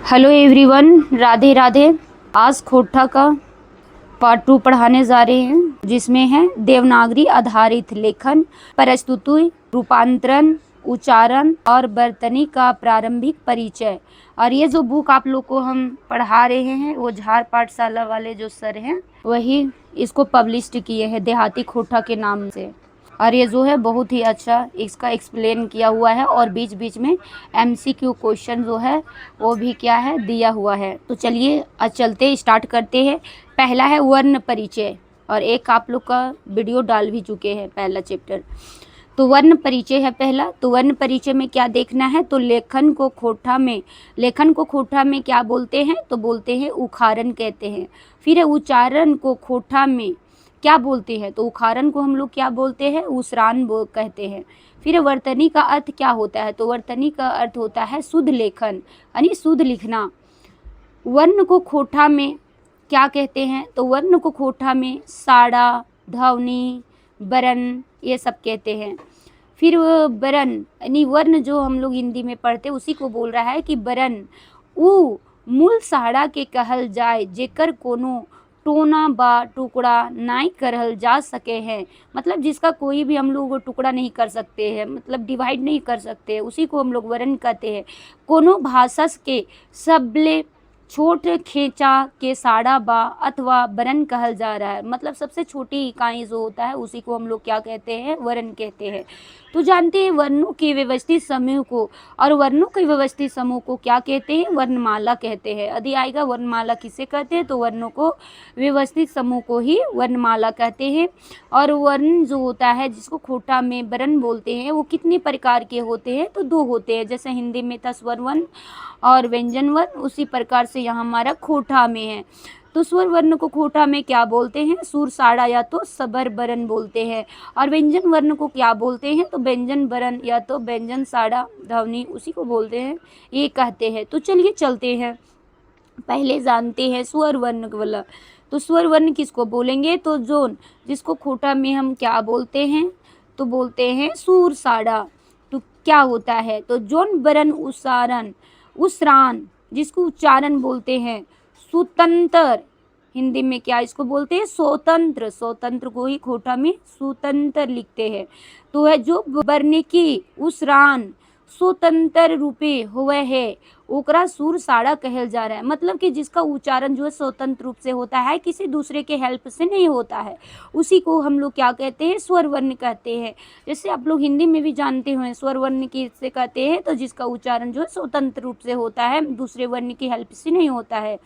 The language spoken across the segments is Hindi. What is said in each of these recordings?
Hello everyone, Radhe Radhe. आज खोटा का पार्ट 2 पढ़ाने जा रहे हैं, जिसमें है देवनागरी आधारित लेखन, प्रस्तुति, रूपांतरण, उच्चारण और वर्तनी का प्रारंभिक परिचय। और ये जो बुक आप लोग को हम पढ़ा रहे हैं वो झार पाठशाला वाले जो सर हैं वही इसको पब्लिश किए हैं देहाती खोटा के नाम से। और ये जो है बहुत ही अच्छा इसका एक्सप्लेन किया हुआ है और बीच बीच में MCQ क्वेश्चन जो है वो भी क्या है दिया हुआ है। तो चलिए आज चलते स्टार्ट करते हैं। पहला है वर्ण परिचय और एक आप लोग का वीडियो डाल भी चुके हैं पहला चैप्टर। तो वर्ण परिचय है पहला। तो वर्ण परिचय में क्या देखना है, तो लेखन को खोटा में क्या बोलते हैं, तो बोलते हैं उखारण कहते हैं। फिर है उच्चारण को खोटा में क्या बोलते हैं, तो उखारण को हम लोग क्या बोलते हैं, उसरान कहते हैं। फिर वर्तनी का अर्थ क्या होता है, तो वर्तनी का अर्थ होता है शुद्ध लेखन यानी शुद्ध लिखना। वर्ण को खोटा में क्या कहते हैं, तो वर्ण को खोटा में साड़ा, ध्वनि, वर्ण ये सब कहते हैं। फिर वर्ण यानी वर्ण जो हम लोग हिंदी में पढ़ते उसी को बोल रहा है कि वर्ण उ मूल साड़ा के कहल जाए जेकर कोनो टोना बा टुकड़ा नाई करल जा सके हैं। मतलब जिसका कोई भी हम लोग टुकड़ा नहीं कर सकते हैं, मतलब डिवाइड नहीं कर सकते, उसी को हम लोग वर्ण कहते हैं। कोनो भाषा के सबले छोट खेचा के साड़ा बा अथवा वर्ण कहल जा रहा है। मतलब सबसे छोटी इकाई जो होता है उसी को हम लोग क्या कहते हैं, वर्ण कहते हैं। तो जानते हैं वर्णों के व्यवस्थित समूह को, और वर्णों के व्यवस्थित समूह को क्या कहते हैं, वर्णमाला कहते हैं। यदि आएगा वर्णमाला किसे कहते हैं, तो वर्णों को व्यवस्थित समूह को ही वर्णमाला कहते हैं। और वर्ण जो होता है जिसको खोटा में वर्ण बोलते हैं वो कितने प्रकार के होते हैं, तो दो होते हैं। जैसे हिंदी में था स्वर वर्ण और व्यंजन वर्ण, उसी प्रकार से यहाँ हमारा खोटा में है। तो स्वर वर्ण को खोटा में क्या बोलते हैं, सुर साड़ा या तो सबर वर्ण बोलते हैं। और व्यंजन वर्ण को क्या बोलते हैं, तो व्यंजन वर्ण या तो व्यंजन साड़ा ध्वनि उसी को बोलते हैं, ये कहते हैं। तो चलिए चलते हैं, पहले जानते हैं स्वर वर्ण वाला। तो स्वर वर्ण किसको बोलेंगे, तो जोन जिसको खोटा में हम क्या बोलते हैं, तो बोलते हैं सुर साड़ा। तो क्या होता है, तो जोन वर्ण उसरान जिसको उच्चारण बोलते हैं। स्वतंत्र हिंदी में क्या इसको बोलते हैं, स्वतंत्र को ही खोटा में स्वतंत्र लिखते हैं। तो है जो वर्ण की उसरान स्वतंत्र रूपे हुए है ओकरा सुर साड़ा कहल जा रहा है। मतलब कि जिसका उच्चारण जो है स्वतंत्र रूप से होता है, किसी दूसरे के हेल्प से नहीं होता है, उसी को हम लोग क्या कहते हैं, स्वर वर्ण कहते हैं। जैसे आप लोग हिंदी में भी जानते हुए स्वर वर्ण किससे कहते हैं, तो जिसका उच्चारण जो है स्वतंत्र रूप से होता है, दूसरे वर्ण की हेल्प से नहीं होता है,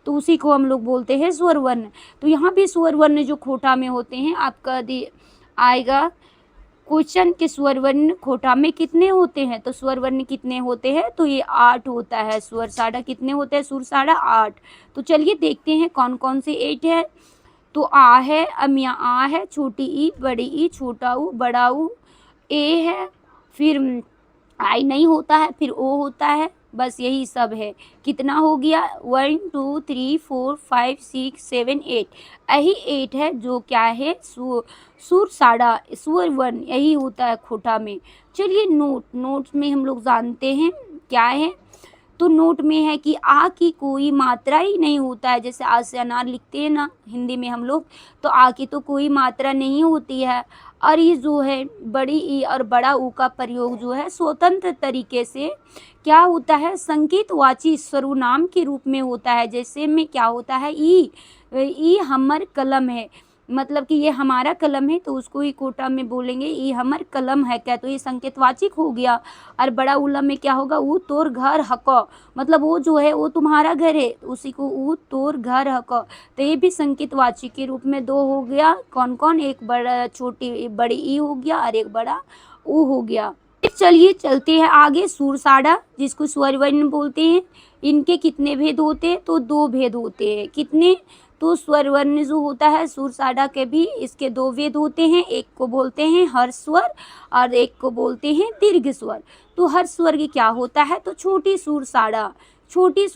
तो उसी को हम लोग बोलते हैं स्वर वर्ण। तो यहाँ भी स्वर वर्ण जो खोटा में होते हैं, आपका आएगा क्वेश्चन के स्वर वर्ण खोटा में कितने होते हैं, तो स्वर वर्ण कितने होते हैं, तो ये 8 होता है। स्वर साड़ा कितने होते हैं, सुर साड़ा 8। तो चलिए देखते हैं कौन कौन से 8 है। तो आ है, अमिया आ है, छोटी ई, बड़ी ई, छोटा ऊ, बड़ा ऊ, ए है, फिर आई नहीं होता है, फिर ओ होता है, बस यही सब है। कितना हो गया, 1 2 3 4 5 6 7 8, यही 8 है जो क्या है, सुर साड़ा स्वर वर्ण यही होता है खोटा में। चलिए नोट में हम लोग जानते हैं क्या है। तो नोट में है कि आ की कोई मात्रा ही नहीं होता है। जैसे आ से अनार लिखते हैं ना हिंदी में हम लोग, तो आ की तो कोई मात्रा नहीं होती है। और ये जो है बड़ी ई और बड़ा ऊ का प्रयोग जो है स्वतंत्र तरीके से क्या होता है, संकेतवाची सर्वनाम के रूप में होता है। जैसे में क्या होता है, ई हमर कलम है, मतलब कि ये हमारा कलम है, तो उसको ही कोटा में बोलेंगे ई हमर कलम है क्या, तो ये संकेतवाचक हो गया। और बड़ा उला में क्या होगा, ऊ तोर घर हको, मतलब वो जो है वो तुम्हारा घर है, उसी को ऊ तोर घर हको। तो ये भी संकेतवाची के रूप में दो हो गया। कौन कौन, एक बड़ा छोटी बड़ी ई हो गया और एक बड़ा ऊ हो गया। चलिए चलते हैं आगे। सुर साड़ा जिसको स्वर वर्ण बोलते हैं, इनके कितने भेद होते हैं, तो 2 भेद होते हैं। कितने, तो स्वर वर्ण जो होता है सुर साड़ा के भी इसके 2 भेद होते हैं। एक को बोलते हैं हर्ष स्वर और एक को बोलते हैं दीर्घ स्वर। तो हर्ष स्वर क्या होता है, तो छोटी सुर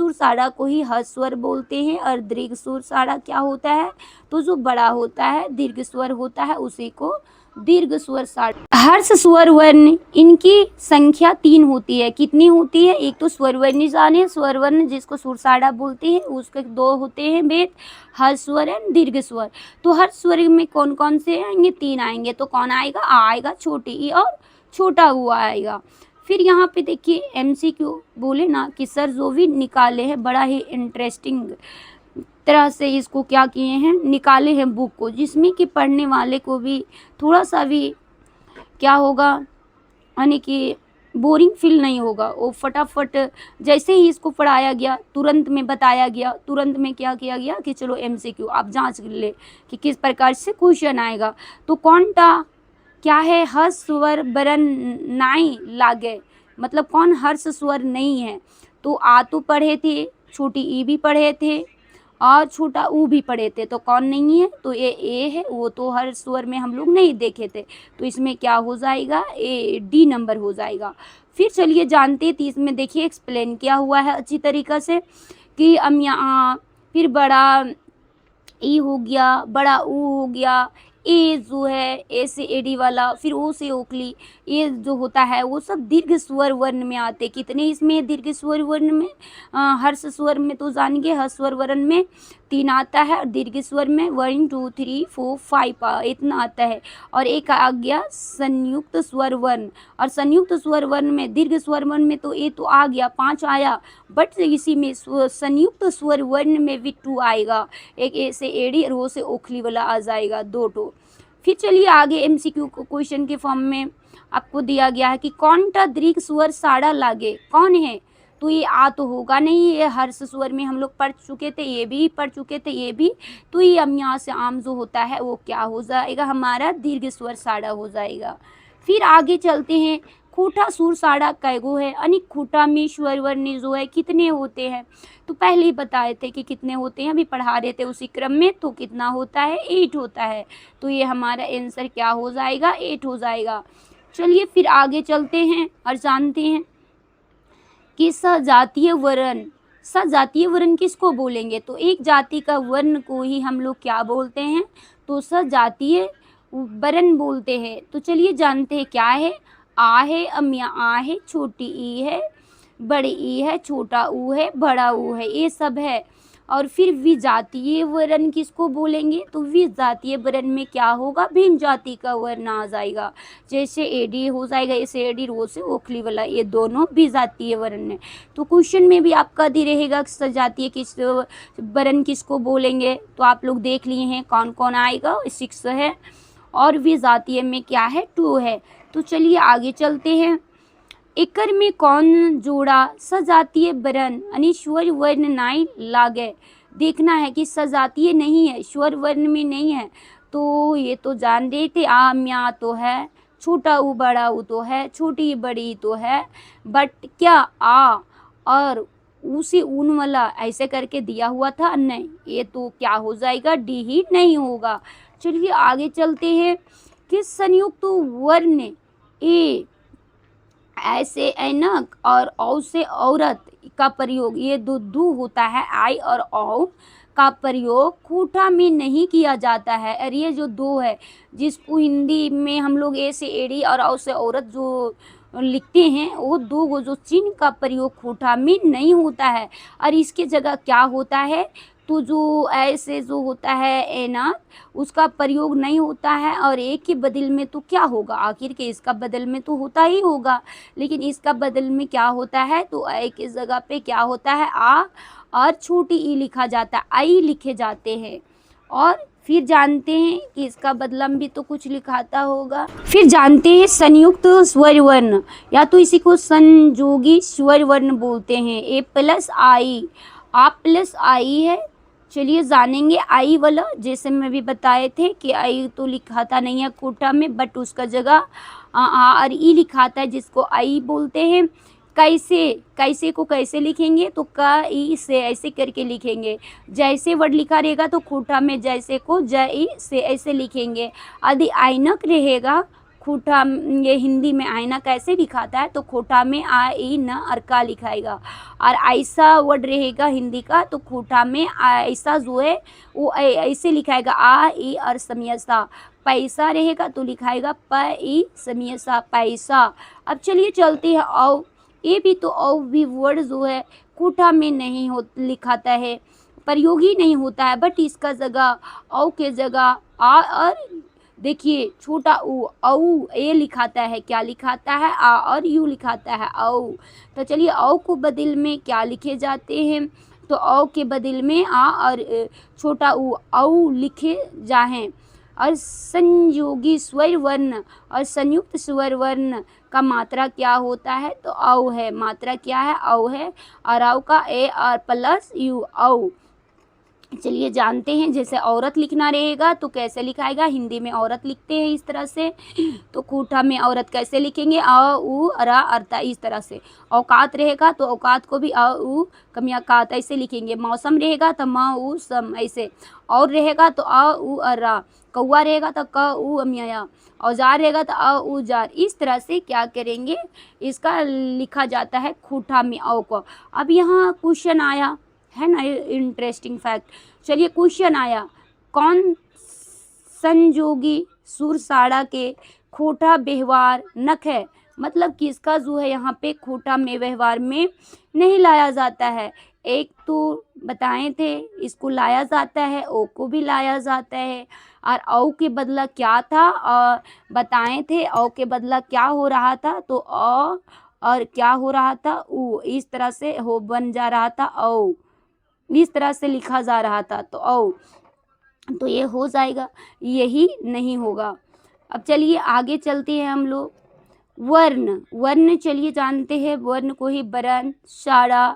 साड़ा को ही हर्ष स्वर बोलते हैं। और दीर्घ सुर साड़ा क्या होता है, तो जो बड़ा होता है दीर्घ स्वर होता है उसी को दीर्घ स्वर साड़ा। हर्ष स्वर वर्ण इनकी संख्या 3 होती है। कितनी होती है? एक तो स्वर वर्ण जाने, स्वर वर्ण जिसको सुर साड़ा बोलते हैं, उसके 2 होते हैं भेद, हर्ष स्वर एंड दीर्घ स्वर। तो हर्ष स्वर में कौन कौन से आएंगे? 3 आएंगे। तो कौन आएगा? आ आएगा, छोटी ई और छोटा ऊ आएगा। फिर यहाँ पे देखिए MCQ बोले ना कि सर जो भी निकाले हैं बड़ा ही इंटरेस्टिंग तरह से इसको क्या किए हैं, निकाले हैं बुक को, जिसमें कि पढ़ने वाले को भी थोड़ा सा भी क्या होगा, यानी कि बोरिंग फील नहीं होगा। वो फटाफट जैसे ही इसको पढ़ाया गया, तुरंत में बताया गया, तुरंत में क्या किया गया कि चलो MCQ आप जांच ले कि किस प्रकार से क्वेश्चन आएगा। तो कौन टा क्या है? हर्ष स्वर बरन नाई लागे, मतलब कौन हर्ष स्वर नहीं है? तो आ तो पढ़े थे, छोटी ई भी पढ़े थे और छोटा ऊ भी पढ़े थे। तो कौन नहीं है? तो ये ए है, वो तो हर स्वर में हम लोग नहीं देखे थे। तो इसमें क्या हो जाएगा? ए डी नंबर हो जाएगा। फिर चलिए जानते थे, इसमें देखिए एक्सप्लेन किया हुआ है अच्छी तरीक़ा से कि फिर बड़ा ई हो गया, बड़ा ऊ हो गया, ए जो है ए से एडी वाला, फिर ओ से ओखली, ये जो होता है वो सब दीर्घ स्वर वर्ण में आते। कितने इसमें दीर्घ स्वर वर्ण में? हर्ष स्वर में तो जानेंगे, हर्ष स्वर वर्ण में 3 आता है और दीर्घ स्वर में 1 2 3 4 5 इतना आता है। और एक आ गया संयुक्त स्वर वर्ण, और संयुक्त स्वर वर्ण में दीर्घ स्वर वर्ण में तो ए तो आ गया, 5 आया, बट इसी में संयुक्त स्वर वर्ण में भी 2 आएगा। एक ए से एडी और ओ से ओखली वाला आ जाएगा, 2 टो। फिर चलिए आगे MCQ को क्वेश्चन के फॉर्म में आपको दिया गया है कि कौन टा दीर्घ स्वर साड़ा लागे, कौन है? तो ये आ तो होगा नहीं, ये हर्ष स्वर में हम लोग पढ़ चुके थे, ये भी पढ़ चुके थे, ये भी। तो ये यहाँ से आम जो होता है वो क्या हो जाएगा? हमारा दीर्घ स्वर साड़ा हो जाएगा। फिर आगे चलते हैं, खूटा सुर साड़ा कैगो है, यानी खूटा में स्वर वर्ण जो है कितने होते हैं? तो पहले ही बताए थे कि कितने होते हैं, अभी पढ़ा रहे थे उसी क्रम में। तो कितना होता है? 8 होता है। तो ये हमारा आंसर क्या हो जाएगा? 8 हो जाएगा। चलिए फिर आगे चलते हैं और जानते हैं कि सजातीय वर्ण, सजातीय वर्ण किसको बोलेंगे? तो एक जाति का वर्ण को ही हम लोग क्या बोलते हैं? तो सजातीय वर्ण बोलते हैं। तो चलिए जानते हैं क्या है। आ है, अमिया आ है, छोटी ई है, बड़ी ई है, छोटा ऊ है, बड़ा ऊ है, ये सब है। और फिर विजातीय वर्ण किसको बोलेंगे? तो विजातीय वर्ण में क्या होगा? भिन्न जाति का वर्ण आ जाएगा। जैसे एडी हो जाएगा, ऐसे एडी, रो से ओखली वाला, ये दोनों विजातीय वर्ण है। तो क्वेश्चन में भी आपका दी रहेगा सजातीय किस वर्ण किसको बोलेंगे। तो आप लोग देख लिए हैं कौन कौन आएगा, 6 है, और विजातीय में क्या है? 2 है। तो चलिए आगे चलते हैं। एकर में कौन जोड़ा सजातीय वर्ण यानी स्वर वर्ण नाई लागे? देखना है कि सजातीय नहीं है, स्वर वर्ण में नहीं है। तो ये तो जान रहे थे, आ म्या तो है, छोटा ऊ बड़ा ऊ तो है, छोटी बड़ी तो है, बट क्या आ और ऊ से ऊन वाला ऐसे करके दिया हुआ था? नहीं, ये तो क्या हो जाएगा? डी ही नहीं होगा। चलिए आगे चलते हैं कि संयुक्त वर्ण ए ऐसे ऐनक और औ से औरत का प्रयोग, ये दो होता है, आई और औ का प्रयोग खूटा में नहीं किया जाता है। और ये जो 2 है जिसको हिंदी में हम लोग ए से एड़ी और औ से औरत जो लिखते हैं, वो 2 जो चिन्ह का प्रयोग खूटा में नहीं होता है। और इसके जगह क्या होता है? तो जो ऐसे जो होता है ऐनक, उसका प्रयोग नहीं होता है। और एक के बदल में तो क्या होगा? आखिर के इसका बदल में तो होता ही होगा, लेकिन इसका बदल में क्या होता है? तो ए की जगह पे क्या होता है? आ और छोटी ई लिखा जाता है, आई लिखे जाते हैं। और फिर जानते हैं कि इसका बदला में भी तो कुछ लिखाता होगा। फिर जानते हैं संयुक्त स्वर वर्ण, या तो इसी को संयोगी स्वर वर्ण बोलते हैं। ए प्लस आई, आ प्लस आई है। चलिए जानेंगे आई वाला, जैसे मैं भी बताए थे कि आई तो लिखाता नहीं है कोटा में, बट उसका जगह आ और ई लिखाता है, जिसको आई बोलते हैं। कैसे, कैसे को कैसे लिखेंगे? तो का ई से ऐसे करके लिखेंगे। जैसे वर्ड लिखा रहेगा तो खूटा में जैसे को जय से ऐसे लिखेंगे। यदि ऐनक रहेगा खूठा ये हिंदी में आईना कैसे दिखाता है, तो खूठा में आ ई न और का लिखाएगा। और ऐसा वर्ड रहेगा हिंदी का तो खूठा में ऐसा जो है वो ऐसे लिखाएगा आ ई और समयसा। पैसा रहेगा तो लिखाएगा प ई समयसा पैसा। अब चलिए चलते हैं औ। ये भी तो औ भी वर्ड जो है खूठा में नहीं हो लिखाता है, प्रयोग ही नहीं होता है, बट इसका जगह औ के जगह आ और देखिए छोटा ऊ औ ए लिखाता है। क्या लिखाता है? आ और यू लिखाता है औ। तो चलिए औ को बदल में क्या लिखे जाते हैं, तो औ के बदल में आ और छोटा ऊ औ लिखे जाएं। और संयोगी स्वर वर्ण और संयुक्त स्वर वर्ण का मात्रा क्या होता है, तो औ है। मात्रा क्या है? औ है। और औ का ए और प्लस यू औ। चलिए जानते हैं, जैसे औरत लिखना रहेगा तो कैसे लिखाएगा, हिंदी में औरत लिखते हैं इस तरह से, तो खूठा में औरत कैसे लिखेंगे, अ उ अरा अर्ता इस तरह से। औकात रहेगा तो औकात को भी अ उ कमियाकात ऐसे लिखेंगे। मौसम रहेगा तो म उ सम ऐसे। और रहेगा तो अ उ अरा। कौआ रहेगा तो क उ अमिया। औजार रहेगा तो अ उ जार। इस तरह से क्या करेंगे, इसका लिखा जाता है खूठा में औ को। अब यहाँ क्वेश्चन आया है ना, इंटरेस्टिंग फैक्ट। चलिए क्वेश्चन आया, कौन संजोगी सुरसाड़ा के खोटा व्यवहार नख है, मतलब किसका जो है यहाँ पे खोटा में व्यवहार में नहीं लाया जाता है। एक तो बताए थे इसको लाया जाता है, ओ को भी लाया जाता है। और औ के बदला क्या था, बताए थे औ के बदला क्या हो रहा था, तो अ और क्या हो रहा था, उ। इस तरह से हो बन जा रहा था औ, इस तरह से लिखा जा रहा था तो औ। तो ये हो जाएगा, यही नहीं होगा। अब चलिए आगे चलते हैं हम लोग। वर्ण, वर्ण चलिए जानते हैं, वर्ण को ही वर्ण, शाड़ा,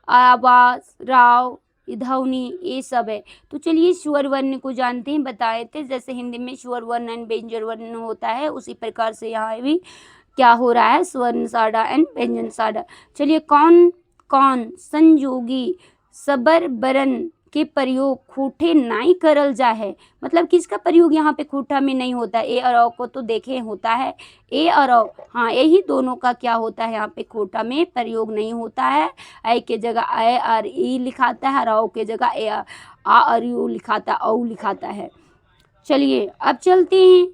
आवाज, राव, ध्वनि ये सब है। तो चलिए स्वर वर्ण को जानते हैं, बताए थे जैसे हिंदी में स्वर वर्ण एंड व्यंजन वर्ण होता है, उसी प्रकार से यहाँ भी क्या हो रहा है, स्वर्ण साड़ा एंड व्यंजन साड़ा। चलिए कौन कौन संयोगी सबर बरन के प्रयोग खूठे नाई करल जा है, मतलब किसका प्रयोग यहाँ पे खूठा में नहीं होता है। ए और औ को तो देखे होता है, ए और औ, हाँ यही दोनों का क्या होता है यहाँ पे खूठा में प्रयोग नहीं होता है। ऐ के जगह ए और ई लिखाता है, और औ के जगह ए आ और यू लिखाता, औ लिखाता है। चलिए अब चलते हैं,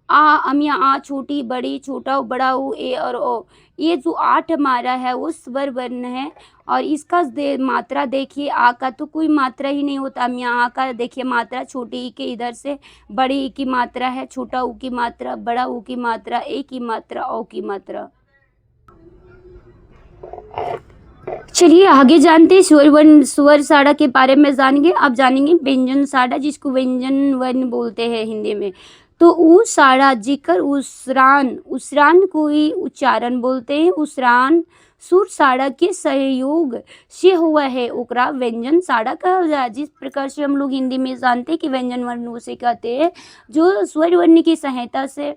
आ अमिया आ छोटी बड़ी छोटा बड़ा ऊ ए और ओ। ये जो 8 हमारा है वो स्वर वर्ण है, और इसका मात्रा देखिए, आ का तो कोई मात्रा ही नहीं होता। अमिया आ का देखिए मात्रा, छोटी ई के इधर से बड़ी ई की मात्रा है, छोटा ऊ की मात्रा, बड़ा ऊ की मात्रा, ए की मात्रा, ओ की मात्रा। चलिए आगे जानते हैं स्वर वर्ण स्वर साड़ा के बारे में जानेंगे। अब जानेंगे व्यंजन साड़ा, जिसको व्यंजन वर्ण बोलते हैं हिंदी में। तो ऊ साड़ा जिकर उसरान, उसरान को ही उच्चारण बोलते हैं। उसरान सुर साड़ा के सहयोग से हुआ है, ओकरा व्यंजन साड़ा कहल जाए। जिस प्रकार से हम लोग हिंदी में जानते हैं कि व्यंजन वर्ण उसे कहते हैं जो स्वर वर्ण की सहायता से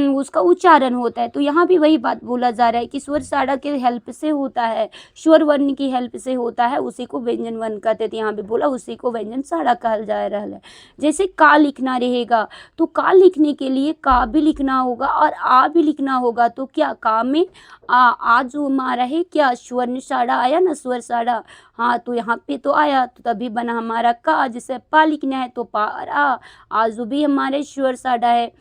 उसका उच्चारण होता है। तो यहाँ भी वही बात बोला जा रहा है कि स्वर साड़ा के हेल्प से होता है, स्वर वर्ण की हेल्प से होता है, उसी को व्यंजन वर्ण कहते थे। यहाँ पे बोला उसी को व्यंजन साड़ा कहल जा रहा है। जैसे का लिखना रहेगा तो का लिखने के लिए का भी लिखना होगा और आ भी लिखना होगा। तो क्या का में आ जो हमारा है क्या स्वर्ण साड़ा आया ना, स्वर साड़ा, हाँ तो यहाँ पे तो आया, तो तभी बना हमारा का। जैसे पा लिखना है तो पा और आ जो भी हमारे स्वर साड़ा है।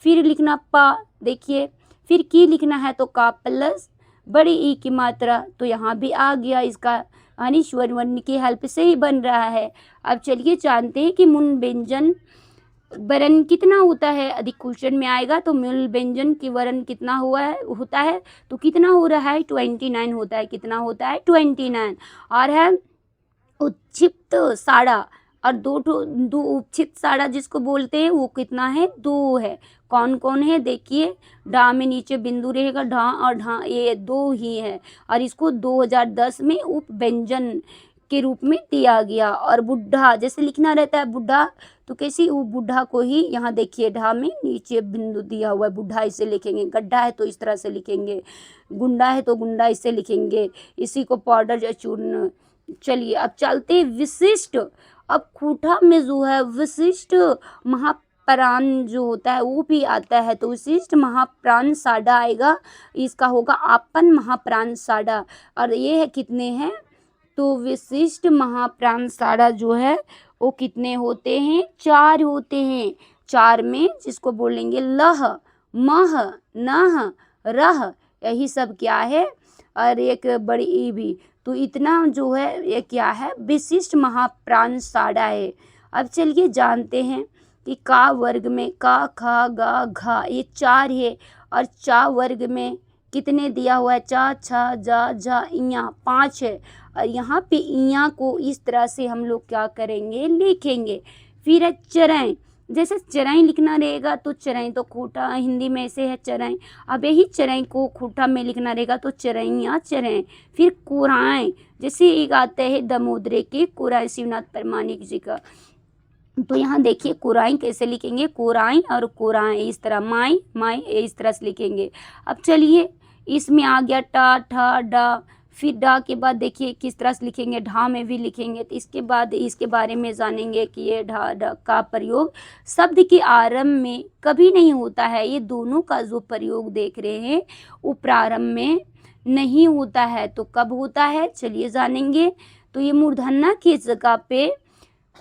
फिर लिखना पा, देखिए फिर की लिखना है तो का प्लस बड़ी ई की मात्रा, तो यहाँ भी आ गया इसका, यानी स्वर वर्ण की हेल्प से ही बन रहा है। अब चलिए जानते हैं कि मूल व्यंजन वर्ण कितना होता है। अधिक क्वेश्चन में आएगा तो मूल व्यंजन की वर्ण कितना हुआ है होता है, तो कितना हो रहा है 29 होता है। कितना होता है 29। और है उच्छिप्त साड़ा, और दो उपक्षिप्त साड़ा जिसको बोलते हैं वो कितना है, 2 है। कौन कौन है देखिए, ढा में नीचे बिंदु रहेगा, ढा और ढा ये 2 ही है, और इसको 2010 में उप व्यंजन के रूप में दिया गया। और बुढ़ा जैसे लिखना रहता है बुढ़ा, तो कैसी वो बुढ़ा को ही यहाँ देखिए ढा में नीचे बिंदु दिया हुआ है, बुढ़ा इसे लिखेंगे। गड्ढा है तो इस तरह से लिखेंगे, गुंडा है तो गुंडा इसे लिखेंगे, इसी को पाउडर या चूर्ण। चलिए अब चलते विशिष्ट। अब खूठा में जो है विशिष्ट महाप्राण जो होता है वो भी आता है, तो विशिष्ट महाप्राण साडा आएगा, इसका होगा आपन महाप्राण साडा। और ये है कितने हैं, तो विशिष्ट महाप्राण साडा जो है वो कितने होते हैं, 4 होते हैं। 4 में जिसको बोलेंगे लह, मह, नह, रह, यही सब क्या है, और एक बड़ी ई भी। तो इतना जो है ये क्या है, विशिष्ट महाप्राण साडा है। अब चलिए जानते हैं कि का वर्ग में का, खा, गा, घा, ये 4 है, और चा वर्ग में कितने दिया हुआ है, चा, छा, जा, झा, इया 5 है। और यहाँ पे इया को इस तरह से हम लोग क्या करेंगे, लिखेंगे। फिर है चरैं, जैसे चरैं लिखना रहेगा तो चरैं तो खूटा हिंदी में ऐसे है चरैं, अब यही चरैं को खूटा में लिखना रहेगा तो चरैया, चरैं। फिर कुराएं, जैसे एक आता है दमोदरे के कुराएं शिवनाथ परमाणिक जी का, तो यहाँ देखिए कुराई कैसे लिखेंगे, कुराई और कुराएं, इस तरह माई, माई इस तरह से लिखेंगे। अब चलिए इसमें आ गया टा, ठा, डा, फिर डा के बाद देखिए किस तरह से लिखेंगे, ढा में भी लिखेंगे। तो इसके बाद इसके बारे में जानेंगे कि ये ढा ढा का प्रयोग शब्द के आरंभ में कभी नहीं होता है। ये दोनों का जो प्रयोग देख रहे हैं वो प्रारंभ में नहीं होता है, तो कब होता है चलिए जानेंगे। तो ये मूर्धन्य की जगह पे,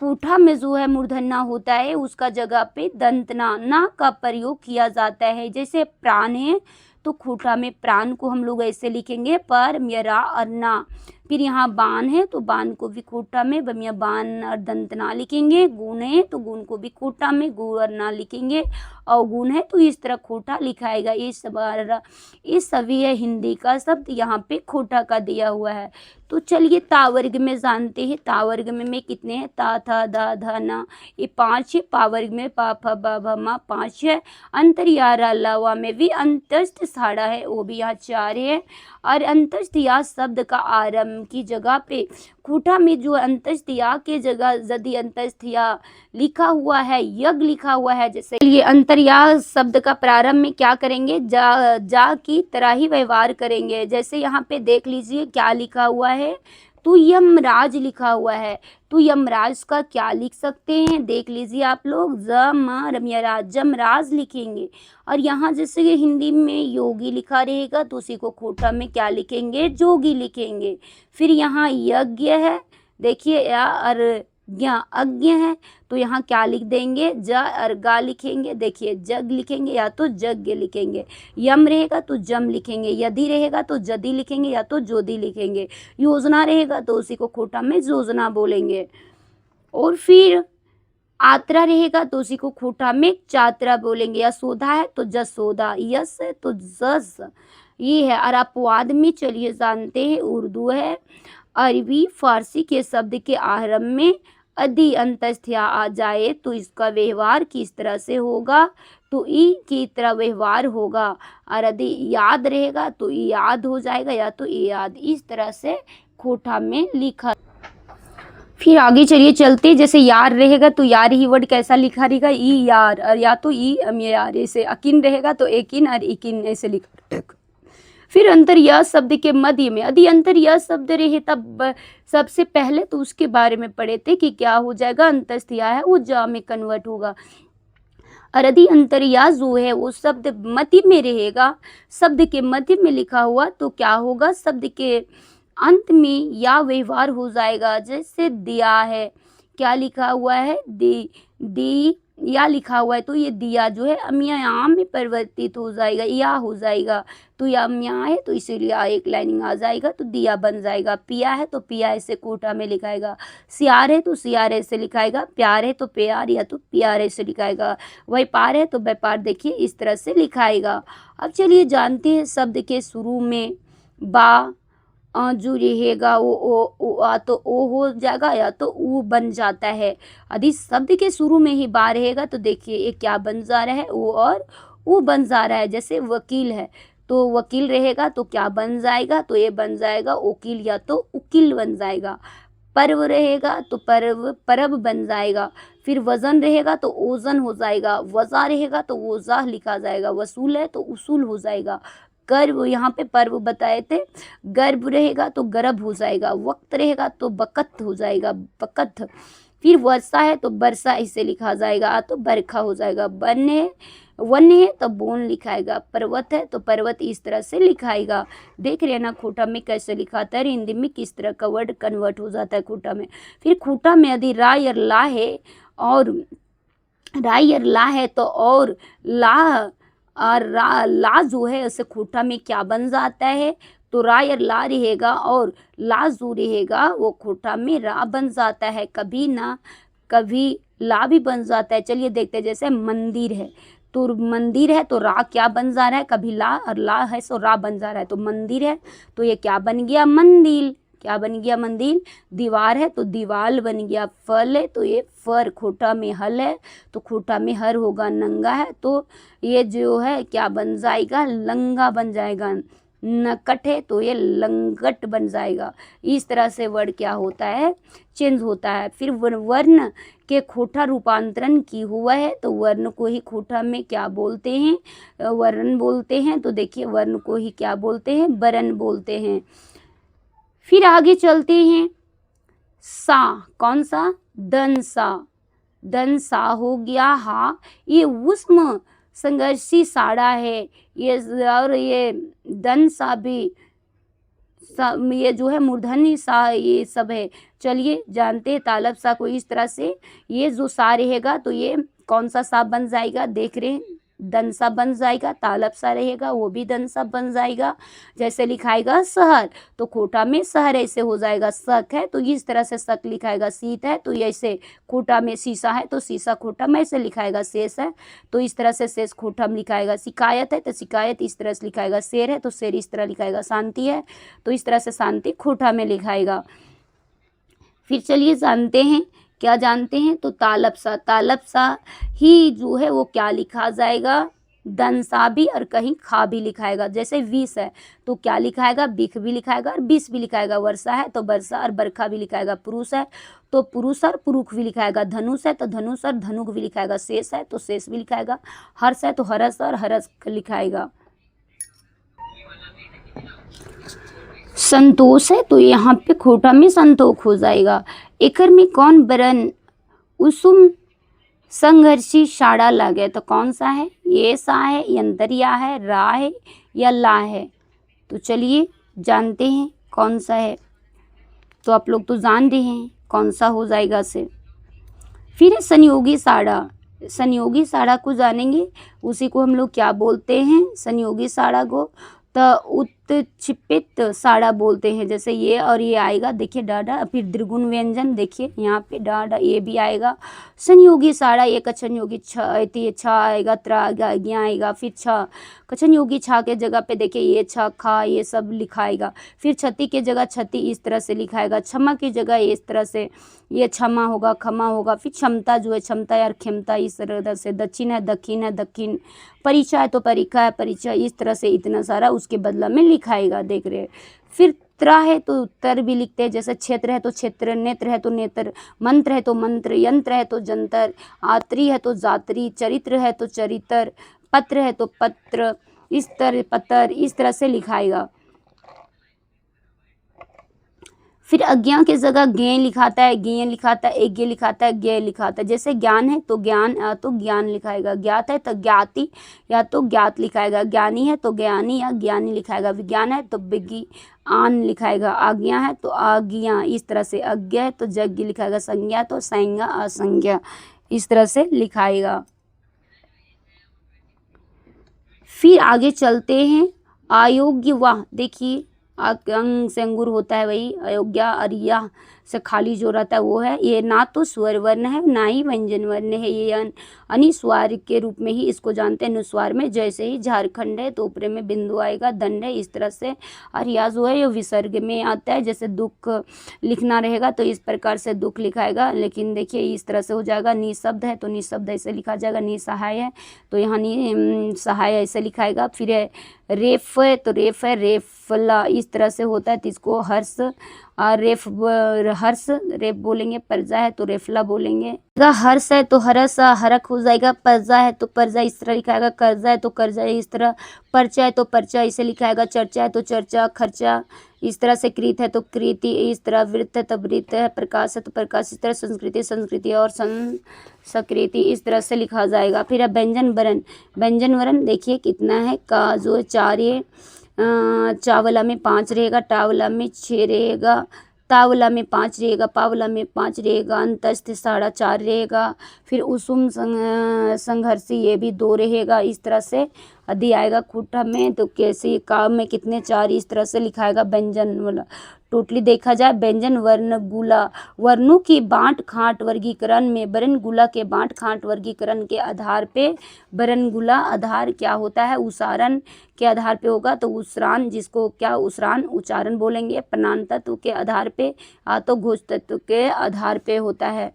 कूठा में जो है मूर्धन्य होता है उसका जगह पे दंतना ना का प्रयोग किया जाता है। जैसे प्राण है तो खूठा में प्राण को हम लोग ऐसे लिखेंगे पर म्यरा और ना। फिर यहाँ बाण है तो बाण को भी खूठा में बमिया बाण और दंत ना लिखेंगे। गुण है तो गुण को भी खूठा में गु और ना लिखेंगे। अवगुण है तो इस तरह खूठा लिखाएगा। ये सभी है हिंदी का शब्द यहाँ पे खूठा का दिया हुआ है। तो चलिए तावर्ग में जानते हैं। तावर्ग में कितने हैं, ता, था, धा, धा, ना, ये 5 है। पावर्ग में पा, फ, बा, भ, मा 5 है। अंतर्यारा लावा में भी अंतस्थ साड़ा है, वो भी यहाँ 4 है। और अंतस्थ या शब्द का आरंभ की जगह पे खूठा में जो अंतस्थ या के जगह यदि अंतस्थ या लिखा हुआ है, यज्ञ लिखा हुआ है, जैसे ये अंतर्या शब्द का प्रारंभ में क्या करेंगे, जा की तरह ही व्यवहार करेंगे। जैसे यहाँ पे देख लीजिए क्या लिखा हुआ है, तो यमराज लिखा हुआ है। तो यमराज का क्या लिख सकते हैं, देख लीजिए आप लोग, जमराज, जमराज लिखेंगे। और यहाँ जैसे कि हिंदी में योगी लिखा रहेगा तो उसी को खोटा में क्या लिखेंगे, जोगी लिखेंगे। फिर यहाँ यज्ञ है, देखिए या और ज्ञ अज्ञ है तो यहाँ क्या लिख देंगे, ज और गा लिखेंगे। देखिए जग लिखेंगे या तो यज्ञ लिखेंगे। यम रहेगा तो जम लिखेंगे। यदि रहेगा तो जदि लिखेंगे या तो जोदी लिखेंगे। योजना रहेगा तो उसी को खोटा में योजना बोलेंगे। और फिर आत्रा रहेगा तो उसी को खोटा में चात्रा बोलेंगे। या सोधा है तो जसोदा, यस है तो जस, ये है। और अपवाद में चलिए जानते हैं, उर्दू है, अरबी, फारसी के शब्द के आरंभ में अधि अंतस्थ या आ जाए तो इसका व्यवहार किस तरह से होगा, तो ई की तरह व्यवहार होगा। और यदि याद रहेगा तो ई याद हो जाएगा या तो ई याद, इस तरह से खोटा में लिखा। फिर आगे चलिए चलते, जैसे यार रहेगा तो यार ही वर्ड कैसा लिखा रहेगा, ई यार, और या तो ई यार, ऐसे अकिन रहेगा तो एकिन और इकिन ऐसे लिखा रहेगा। फिर अंतर यह शब्द के मध्य में यदि अंतर यह शब्द रहे तब सबसे पहले तो उसके बारे में पढ़े थे कि क्या हो जाएगा, अंतस्थ या है वो जा में कन्वर्ट होगा। और यदि अंतर्या जो है वो शब्द मध्य में रहेगा, शब्द के मध्य में लिखा हुआ तो क्या होगा, शब्द के अंत में या व्यवहार हो जाएगा। जैसे दिया है, क्या लिखा हुआ है, दी या लिखा हुआ है तो ये दिया जो है अम्या में परिवर्तित हो जाएगा, या हो जाएगा। तो या अम्या है तो इसीलिए एक लाइनिंग आ जाएगा तो दिया बन जाएगा। पिया है तो पिया ऐसे कोटा में लिखाएगा। सियार है तो सियार ऐसे लिखाएगा। प्यार है तो प्यार या तो प्यार ऐसे लिखाएगा। व्यापार है तो व्यापार, देखिए इस तरह से लिखाएगा। अब चलिए जानते हैं शब्द के शुरू में बा जो रहेगा वो आ तो ओ हो जाएगा या तो ऊ बन जाता है। यदि शब्द के शुरू में ही बा रहेगा तो देखिए ये क्या बन जा रहा है, ओ और ऊ बन जा रहा है। जैसे वकील है तो वकील रहेगा तो क्या बन जाएगा, तो ये बन जाएगा वकील या तो उकील बन जाएगा। पर्व रहेगा तो परब बन जाएगा। फिर वजन रहेगा तो ओजन हो जाएगा। वजा रहेगा तो वोजा लिखा जाएगा। वसूल है तो उसूल हो जाएगा। गर्भ, यहाँ पे पर्व बताए थे, गर्भ रहेगा तो गर्भ हो जाएगा। वक्त रहेगा तो बकत हो जाएगा, बकत। फिर वर्षा है तो वर्षा ऐसे लिखा जाएगा, तो बरखा हो जाएगा। वन है तो बोन लिखाएगा, पर्वत है तो पर्वत इस तरह से लिखाएगा। देख रहे हैं ना खूटा में कैसे लिखाता है, हिंदी में किस तरह का वर्ड कन्वर्ट हो जाता है खूटा में। फिर खूटा में यदि रा और ला है, और राई और ला है तो और ला और ला जो है उसे खूटा में क्या बन जाता है, तो रा और ला रहेगा, और ला जो रहेगा वो खूटा में रा बन जाता है। कभी ना कभी ला भी बन जाता है। चलिए देखते हैं, जैसे मंदिर है तो मंदिर है तो रा क्या बन जा रहा है, कभी ला, और ला है तो रा बन जा रहा है। तो मंदिर है तो ये क्या बन गया, मंदिर। क्या बन गया, मंदिर। दीवार है तो दीवाल बन गया। फल है तो ये फर, खोटा में हल है तो खोटा में हर होगा। नंगा है तो ये जो है क्या बन जाएगा, लंगा बन जाएगा। नकट है तो ये लंगट बन जाएगा। इस तरह से वर्ड क्या होता है, चेंज होता है। फिर वर्ण के खोटा रूपांतरण की हुआ है तो वर्ण को ही खोटा में क्या बोलते हैं, वर्ण बोलते हैं। तो देखिए वर्ण को ही क्या बोलते हैं, वर्ण बोलते हैं। फिर आगे चलते हैं, सा, कौन सा, दन सा। दन सा हो गया। हाँ, ये उष्म संघर्षी साड़ा है ये, और ये दन सा भी, ये जो है मूर्धन्य सा, ये सब है। चलिए जानते हैं तालब सा को। इस तरह से ये जो सा रहेगा तो ये कौन सा सा बन जाएगा, देख रहे हैं, दन सा बन जाएगा। तालब सा रहेगा वो भी दन सा बन जाएगा। जैसे लिखाएगा शहर तो खोटा में शहर ऐसे हो जाएगा। शक है तो इस तरह से शक लिखाएगा। शीत है तो ऐसे खोटा में, शीशा है तो शीशा खोटा में ऐसे लिखाएगा। शेष है तो इस तरह से शेष खोटा में लिखाएगा। शिकायत है तो शिकायत इस तरह से लिखाएगा। शेर है तो शेर इस तरह लिखाएगा। शांति है तो इस तरह से शांति खोटा में लिखाएगा। फिर चलिए जानते हैं, क्या जानते हैं, तो तालब सा ही जो है वो क्या लिखा जाएगा, दन सा भी, और कहीं खा भी लिखाएगा। जैसे विष है तो क्या लिखाएगा, बिख भी लिखाएगा और विष भी लिखाएगा। वर्षा है तो वर्षा और बरखा भी लिखाएगा। पुरुष है तो पुरुष और पुरुष भी लिखाएगा। धनुष है तो धनुष और धनुक भी लिखाएगा। शेष है तो शेष भी लिखाएगा। हर्ष है तो हरस और हरस लिखाएगा। संतोष है तो यहाँ पे खोटा में संतोष हो जाएगा। एकर में कौन बरन उषुम संघर्षी साड़ा लगे, तो कौन सा है, ये सा है, यंतरिया है, रा है या ला है। तो चलिए जानते हैं कौन सा है। तो आप लोग तो जान रहे हैं कौन सा हो जाएगा से। फिर है संयोगी साड़ा। संयोगी साड़ा को जानेंगे, उसी को हम लोग क्या बोलते हैं, संयोगी साड़ा को तो उत्क्षिपित साड़ा बोलते हैं। जैसे ये और ये आएगा, देखिए डाडा, फिर द्विगुण व्यंजन, देखिए यहाँ पे डाडा ये भी आएगा। संयोगी साड़ा, एक कछन योगी छ आएगा, त्रा आएगा, ज्ञा आएगा, फिर छ कछन योगी छा के जगह पे देखिए ये छ खा ये सब लिखाएगा। फिर छति के जगह छति इस तरह से लिखाएगा। क्षमा की जगह इस तरह से ये क्षमा होगा, खमा होगा। फिर क्षमता जो है क्षमता यार क्षमता इस तरह से। दक्षिण है दक्षिण। परीक्षा है तो परीक्षा है परीक्षा, इस तरह से इतना सारा उसके बदला में लिखाएगा, देख रहे हैं। फिर त्रा है तो उत्तर भी लिखते हैं। जैसे क्षेत्र है तो क्षेत्र, नेत्र है तो नेत्र, मंत्र है तो मंत्र, यंत्र है तो जंतर, आत्री है तो जात्री, चरित्र है तो चरित्र, पत्र है तो पत्र, इस तरह से लिखाएगा। फिर अज्ञा के जगह ज्ञ लिखाता है, ज्ञ लिखाता है, यज्ञ लिखाता है, ज्ञ लिखाता है। जैसे ज्ञान है तो ज्ञान या तो ज्ञान लिखाएगा। ज्ञात है तो ज्ञाति या तो ज्ञात लिखाएगा। ज्ञानी है तो ज्ञानी या ज्ञानी लिखाएगा। विज्ञान है तो विज्ञान लिखाएगा। आज्ञा है तो आज्ञा, इस तरह से। अज्ञा है तो यज्ञ लिखाएगा। संज्ञा तो संज्ञा असंज्ञा, इस तरह से लिखाएगा। फिर आगे चलते हैं, अयोग्य वाह, देखिए अंग से अंगूर होता है वही अयोग्य, अरिया से खाली जो रहता है वो है। ये ना तो स्वर वर्ण है ना ही व्यंजन वर्ण है, ये अनिस्वार के रूप में ही इसको जानते हैं। अनुस्वार में जैसे ही झारखंड है तो ऊपर में बिंदु आएगा, दंड है, इस तरह से। अरिया जो है ये विसर्ग में आता है। जैसे दुख लिखना रहेगा तो इस प्रकार से दुख लिखाएगा, लेकिन देखिए इस तरह से हो जाएगा। निशब्द है तो निशब्द ऐसे लिखा जाएगा। निसहाय है तो यहाँ सहाय ऐसे लिखाएगा। फिर है रेफ है तो रेफ है रेफला, इस तरह से होता है। तो इसको हर्ष रेफ हर्ष, रेफ बोलेंगे, पर्जा है तो रेफला बोलेंगे। हर्ष है तो हरस हरक हो जाएगा, पर्जा है तो पर्जा इस तरह लिखाएगा, कर्जा है तो कर्जा इस तरह, पर्चा है तो पर्चा इसे लिखाएगा, चर्चा है तो चर्चा, खर्चा इस तरह से, कृत है तो कृति इस तरह, वृत्त है तो वृत्त है, प्रकाश है तो प्रकाश इस तरह, संस्कृति संस्कृति और संस्कृति इस तरह से लिखा जाएगा। फिर अब व्यंजन वर्ण, व्यंजन वर्ण देखिए कितना है, का जो है 4 है, चावला में 5 रहेगा, टावला में 6 रहेगा, तावला में 5 रहेगा, पावला में 5 रहेगा, अंतस्थ 4.5 रहेगा, फिर उसूम संघर्षी ये भी 2 रहेगा। इस तरह से यदि आएगा खुट्टा में तो कैसे, काम में कितने 4, इस तरह से लिखाएगा व्यंजन वाला। टोटली देखा जाए व्यंजन वर्ण गुला, वर्णों की बांट खांट वर्गीकरण में वर्ण गुला के बांट खांट वर्गीकरण के आधार पे, वर्ण गुला आधार क्या होता है, उच्चारण के आधार पे होगा तो उच्चारण, जिसको क्या उच्चारण उच्चारण बोलेंगे, प्रणाम तत्व के आधार पे, तो घोष तत्व के आधार पे होता है।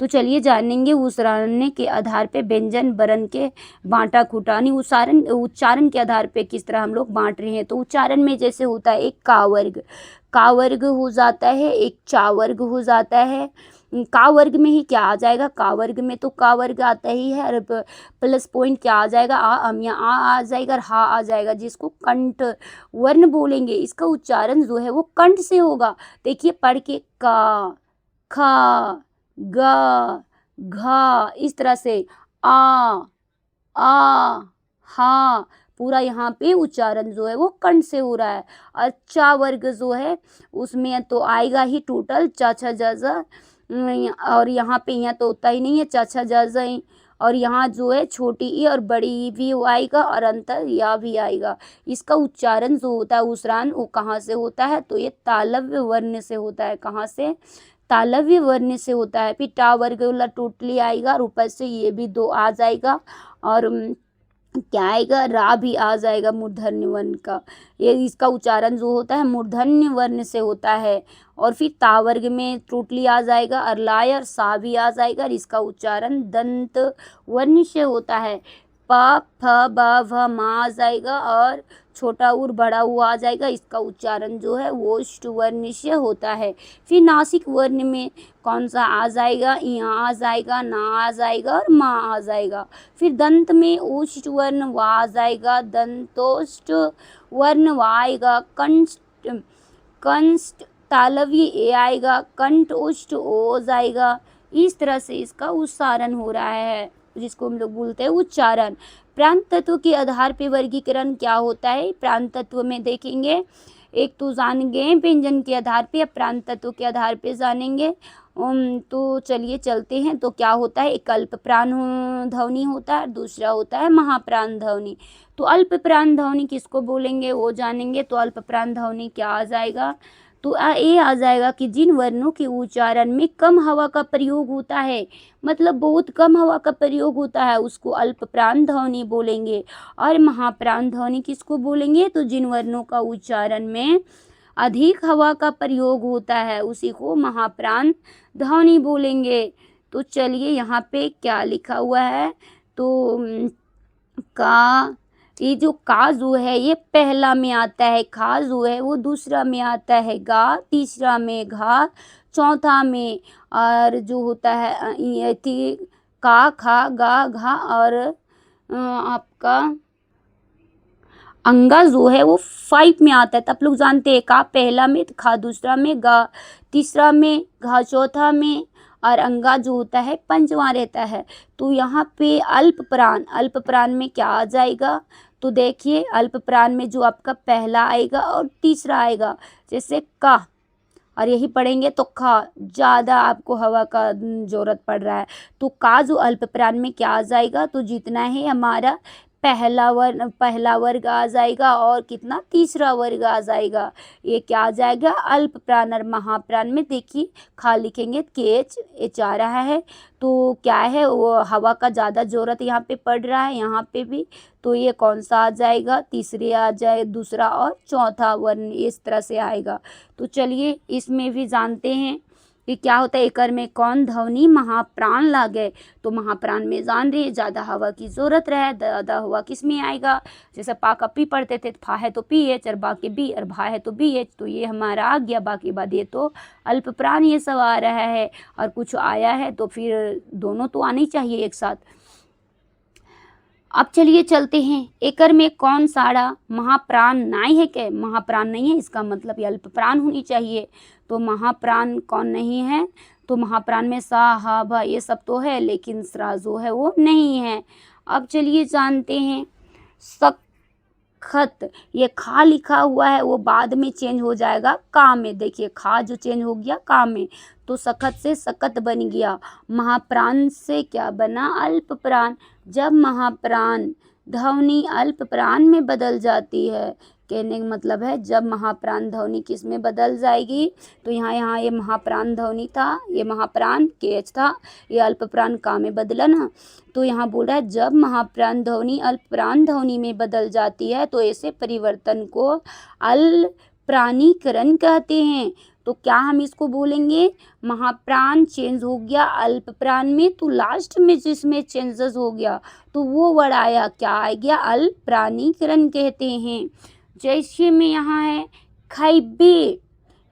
तो चलिए जानेंगे उच्चारण के आधार पे व्यंजन वर्ण के बांटा खुटानी, उच्चारण के आधार पे किस तरह हम लोग बांट रहे हैं। तो उच्चारण में जैसे होता है एक का वर्ग हो जाता है, एक चा वर्ग हो जाता है। का वर्ग में ही क्या आ जाएगा, का वर्ग में तो का वर्ग आता ही है, और प्लस पॉइंट क्या आ जाएगा, आ जाएगा और हा आ जाएगा, जिसको कंठ वर्ण बोलेंगे। इसका उच्चारण जो है वो कंठ से होगा। देखिए पढ़ के, का, खा, ग, घा इस तरह से, आ हा, पूरा यहाँ पे उच्चारण जो है वो कंठ से हो रहा है। अच्छा वर्ग जो है उसमें तो आएगा ही टोटल चा छा जा जा, और यहाँ पे यहाँ तो होता ही नहीं है चा छा जा जा, और यहाँ जो है छोटी ई और बड़ी ई भी आएगा और अंतर या भी आएगा। इसका उच्चारण जो होता है उच्चारण वो कहाँ से होता है, तो ये तालव्य वर्ण से होता है। कहाँ से, तालव्य वर्ण से होता है। फिर टा वर्ग वाला टोटली आएगा और ऊपर से ये भी 2 आ जाएगा, और क्या आएगा, रा भी आ जाएगा मूर्धन्य वर्ण का। ये इसका उच्चारण जो होता है मूर्धन्य वर्ण से होता है। और फिर ता वर्ग में टोटली आ जाएगा और लाय और सा भी आ जाएगा, और इसका उच्चारण दंत वर्ण से होता है। प फ ब भ मा आ जाएगा और छोटा उर बड़ा उ आ जाएगा। इसका उच्चारण जो है वो ओष्ठ वर्ण से होता है। फिर नासिक वर्ण में कौन सा आ जाएगा, यहाँ आ जाएगा, ना आ जाएगा और मा आ जाएगा। फिर दंत में ओष्ठ वर्ण वा आ जाएगा, दंतोष्ठ वर्ण वा आएगा, कंष्ट तालव्य ए आएगा, कंठ ओष्ठ ओ जाएगा। इस तरह से इसका उच्चारण हो रहा है, जिसको हम लोग बोलते हैं उच्चारण। प्रांत तत्व के आधार पे वर्गीकरण क्या होता है, प्रांत तत्व में देखेंगे, एक तो जानेंगे व्यंजन के आधार पे, प्रांत तत्व के आधार पे जानेंगे। तो चलिए चलते हैं। तो क्या होता है, एक अल्प प्राण ध्वनि होता है, दूसरा होता है महाप्राण ध्वनि। तो अल्प प्राण ध्वनि किसको बोलेंगे वो जानेंगे। तो अल्प प्राण ध्वनि क्या आ जाएगा, तो ये आ जाएगा कि जिन वर्णों के उच्चारण में कम हवा का प्रयोग होता है, मतलब बहुत कम हवा का प्रयोग होता है, उसको अल्प प्राण ध्वनि बोलेंगे। और महाप्राण ध्वनि किसको बोलेंगे, तो जिन वर्णों का उच्चारण में अधिक हवा का प्रयोग होता है उसी को महाप्राण ध्वनि बोलेंगे। तो चलिए यहाँ पे क्या लिखा हुआ है, तो का, ये जो का जो है ये पहला में आता है, खा जो है वो दूसरा में आता है, गा तीसरा में, घा चौथा में, और जो होता है ये का, खा, गा, घा, और आपका अंगा जो है वो 5 में आता है। तो आप लोग जानते हैं का पहला में, खा दूसरा में, गा तीसरा में, घा चौथा में, और अंगा जो होता है 5वां रहता है। तो यहाँ पे अल्प प्राण में क्या आ जाएगा, तो देखिए अल्प प्राण में जो आपका पहला आएगा और तीसरा आएगा, जैसे का, और यही पढ़ेंगे तो खा, ज़्यादा आपको हवा का ज़रूरत पड़ रहा है। तो का जो अल्प प्राण में क्या आ जाएगा, तो जितना है हमारा पहला वर्ग आ जाएगा, और कितना तीसरा वर्ग आ जाएगा। ये क्या आ जाएगा, अल्प प्राण। और महाप्राण में देखिए खा लिखेंगे, केच एच आ रहा है, तो क्या है वो हवा का ज़्यादा ज़रूरत यहाँ पे पड़ रहा है, यहाँ पे भी। तो ये कौन सा आ जाएगा, तीसरे आ जाए, दूसरा और चौथा वर्ण इस तरह से आएगा। तो चलिए इसमें भी जानते हैं ये क्या होता है, एकर में कौन ध्वनि महाप्राण लागे। तो महाप्राण में जान रहे ज़्यादा हवा की ज़रूरत रहे, ज़्यादा हवा किस में आएगा, जैसे पा का पी पढ़ते थे, फा है तो पी एच और बा के बी और भा है तो बी एच, तो ये हमारा आ गया। बाकी बाद ये तो अल्प प्राण ये सब आ रहा है और कुछ आया है तो फिर दोनों तो आने चाहिए एक साथ। अब चलिए चलते हैं, एकर में कौन साड़ा महाप्राण नहीं है क्या, महाप्राण नहीं है, इसका मतलब ये अल्प प्राण होनी चाहिए। तो महाप्राण कौन नहीं है, तो महाप्राण में सा हा भा ये सब तो है, लेकिन स्रा जो है वो नहीं है। अब चलिए जानते हैं, सखत, ये खा लिखा हुआ है वो बाद में चेंज हो जाएगा का में। देखिए खा जो चेंज हो गया का में, तो सखत से सकत बन गया। महाप्राण से क्या बना, अल्प प्राण। जब महाप्राण ध्वनि अल्प प्राण में बदल जाती है, कहने का मतलब है जब महाप्राण ध्वनि किस में बदल जाएगी, तो यहाँ ये महाप्राण ध्वनि था, ये महाप्राण केच था, ये अल्प प्राण का में बदला ना। तो यहाँ बोल रहा है जब महाप्राण ध्वनि अल्प प्राण ध्वनि में बदल जाती है तो ऐसे परिवर्तन को अल्पप्राणीकरण कहते हैं। तो क्या हम इसको बोलेंगे, महाप्राण चेंज हो गया अल्प प्राण में, तो लास्ट में जिसमें चेंजेस हो गया तो वो वर्ड आया, क्या आ गया, अल्पप्राणीकरण कहते हैं। जैसे में यहाँ है खैबे,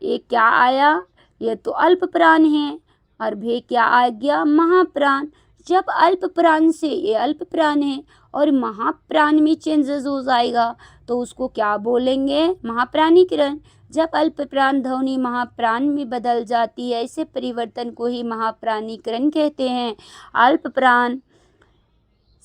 ये क्या आया, ये तो अल्प प्राण है, और भे क्या आ गया, महाप्राण। जब अल्प प्राण से, ये अल्प प्राण है और महाप्राण में चेंजेस हो जाएगा तो उसको क्या बोलेंगे, महाप्राणीकरण। जब अल्प प्राण ध्वनि महाप्राण में बदल जाती है, ऐसे परिवर्तन को ही महाप्राणीकरण कहते हैं। अल्प प्राण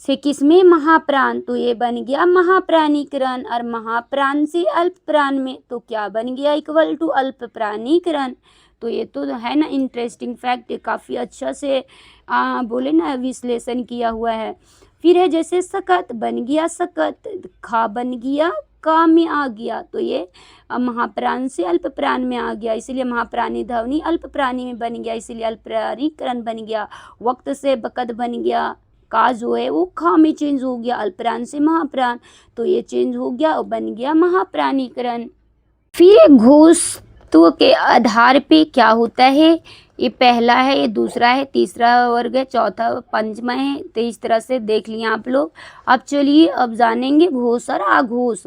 से किसमें, महाप्राण, तो ये बन गया महाप्राणीकरण, और महाप्राण से अल्प प्राण में तो क्या बन गया, इक्वल टू अल्प प्राणीकरण। तो ये तो है ना इंटरेस्टिंग फैक्ट, काफ़ी अच्छा से बोले ना विश्लेषण किया हुआ है। फिर है जैसे सकत बन गया सकत, खा बन गया का में आ गया, तो ये महाप्राण से अल्प प्राण में आ गया, इसलिए महाप्राणी ध्वनि अल्प प्राणी में बन गया, इसलिए अल्पप्राणीकरण बन गया। वक्त से बकत बन गया, का जो है वो खा में चेंज हो गया, अल्पप्राण से महाप्राण, तो ये चेंज हो गया और बन गया महाप्राणीकरण। फिर घोषत्व के आधार पे क्या होता है, ये पहला है, ये दूसरा है, तीसरा वर्ग है, चौथा पंचमा है, तो इस तरह से देख लिया आप लोग। अब चलिए अब जानेंगे घोष और आघोष।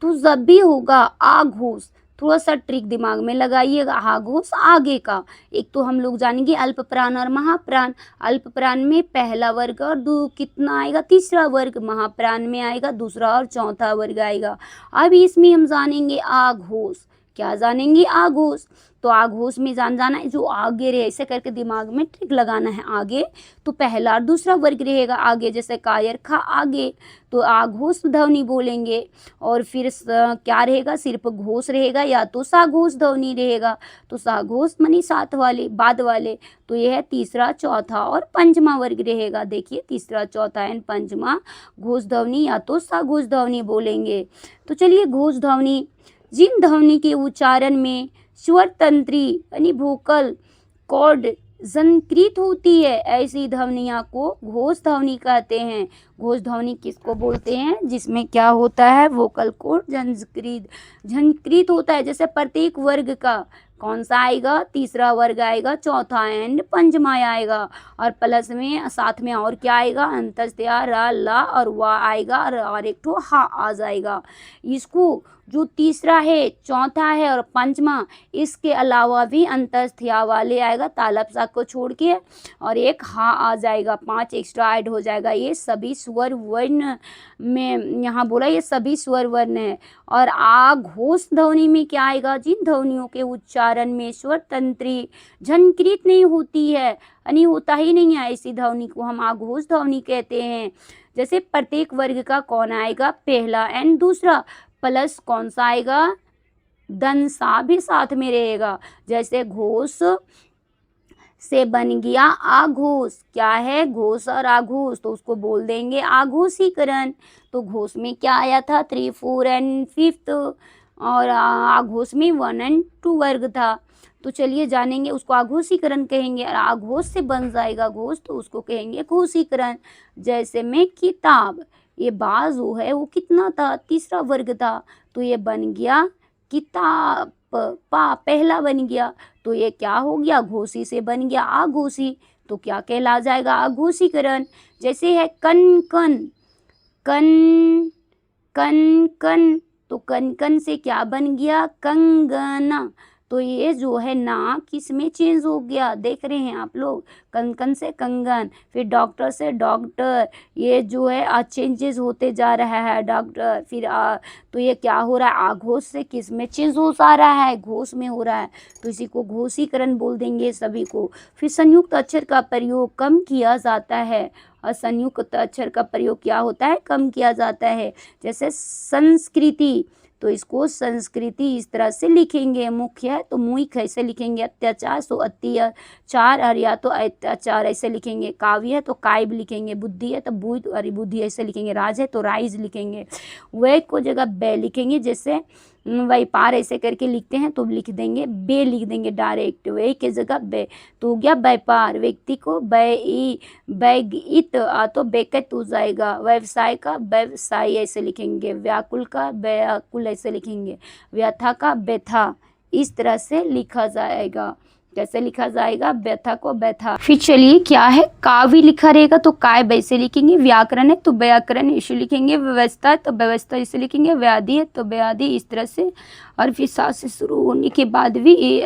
तो जब भी होगा आघोष, थोड़ा सा ट्रिक दिमाग में लगाइएगा, आघोष आगे का। एक तो हम लोग जानेंगे अल्प प्राण और महाप्राण। अल्प प्राण में पहला वर्ग और कितना आएगा, तीसरा वर्ग, महाप्राण में आएगा दूसरा और चौथा वर्ग आएगा। अब इसमें हम जानेंगे आघोष, क्या जानेंगे, आघोष। तो आघोष में जाना है जो आगे रहे, ऐसे करके दिमाग में ट्रिक लगाना है। आगे तो पहला और दूसरा वर्ग रहेगा आगे, जैसे कायर खा आगे, तो आघोष ध्वनि बोलेंगे। और फिर क्या रहेगा, सिर्फ घोष रहेगा या तो साघोष ध्वनि रहेगा, तो साघोष मनी साथ वाले बाद वाले, तो यह है तीसरा चौथा और पंचमा वर्ग रहेगा। देखिए तीसरा चौथा एंड पंचमा घोष ध्वनि या तो साघोष ध्वनि बोलेंगे। तो चलिए घोष ध्वनि, जिन ध्वनि के उच्चारण में स्वर तंत्री यानी वोकल कॉर्ड झंकृत होती है, ऐसी ध्वनियों को घोष ध्वनि कहते हैं। घोष ध्वनि किसको बोलते हैं, जिसमें क्या होता है, वोकल कॉर्ड झंकृत होता है। जैसे प्रत्येक वर्ग का कौन सा आएगा, तीसरा वर्ग आएगा, चौथा एंड पंचमा आएगा, और प्लस में साथ में और क्या आएगा, अंतस्त्या रा ला और वा आएगा, और एक तो हा आ जाएगा। इसको जो तीसरा है, चौथा है और पंचमा, इसके अलावा भी अंतस्त्या वाले आएगा तालब सा को छोड़ के, और एक हा आ जाएगा, 5 एक्स्ट्रा ऐड हो जाएगा। ये सभी स्वर वर्ण में यहाँ बोला, ये सभी स्वर वर्ण है। और आघोष ध्वनि में क्या आएगा, जिन ध्वनियों के उच्चारण में स्वर तंत्री झंकृत नहीं होती है, यानी होता ही नहीं है, ऐसी ध्वनि को हम आघोष ध्वनि कहते हैं। जैसे प्रत्येक वर्ग का कौन आएगा, पहला एंड दूसरा, प्लस कौन सा आएगा, दंसा भी साथ में रहेगा। जैसे घोष से बन गया आघोष, क्या है, घोष और आघोष, तो उसको बोल देंगे आघोषीकरण। तो घोष में क्या आया था, 3, 4 एंड 5, और आघोष में 1 एंड 2 वर्ग था। तो चलिए जानेंगे, उसको आघोषीकरण कहेंगे, और आघोष से बन जाएगा घोष तो उसको कहेंगे घोषीकरण। जैसे में किताब, ये बाजू है वो कितना था, तीसरा वर्ग था, तो ये बन गया किताब। पा पहला बन गया, तो ये क्या हो गया, घोषी से बन गया आघोषी, तो क्या कहला जाएगा, आघोषीकरण। जैसे है कन कन, कन कन कन, तो कन कन से क्या बन गया, कंगना। तो ये जो है ना किसमें चेंज हो गया, देख रहे हैं आप लोग, कंकन से कंगन, फिर डॉक्टर से डॉक्टर, ये जो है चेंजेस होते जा रहा है डॉक्टर, फिर तो ये क्या हो रहा है, आघोष से किस में चेंज हो आ रहा है, घोष में हो रहा है, तो इसी को घोषीकरण बोल देंगे सभी को। फिर संयुक्त अक्षर का प्रयोग कम किया जाता है, और संयुक्त अक्षर का प्रयोग क्या होता है, कम किया जाता है। जैसे संस्कृति, तो इसको संस्कृति इस तरह से लिखेंगे, मुख्य है तो मुख ऐसे लिखेंगे, अत्याचार सो अत्याचार, और या तो अत्याचार ऐसे लिखेंगे, काव्य है तो काव्य लिखेंगे, बुद्धि है तो बुद्ध और बुद्धि ऐसे लिखेंगे, राज है तो राइज लिखेंगे, वह को जगह बे लिखेंगे, जैसे व्यापार ऐसे करके लिखते हैं तो लिख देंगे बे, लिख देंगे डायरेक्ट, वे के जगह बे, तो हो गया व्यापार। व्यक्ति को बैगित तो बेकत हो जाएगा, व्यवसाय का व्यवसाय ऐसे लिखेंगे, व्याकुल का व्याकुल ऐसे लिखेंगे, व्यथा का व्यथा, इस तरह से लिखा जाएगा। कैसे लिखा जाएगा, व्यथा को व्यथा। फिर चलिए क्या है, काव्य लिखा रहेगा तो काय वैसे लिखेंगे, व्याकरण है तो व्याकरण इसे लिखेंगे, व्यवस्था है तो व्यवस्था इसे लिखेंगे, व्याधि है तो व्याधि, इस तरह से। और फिर सा से शुरू होने के बाद भी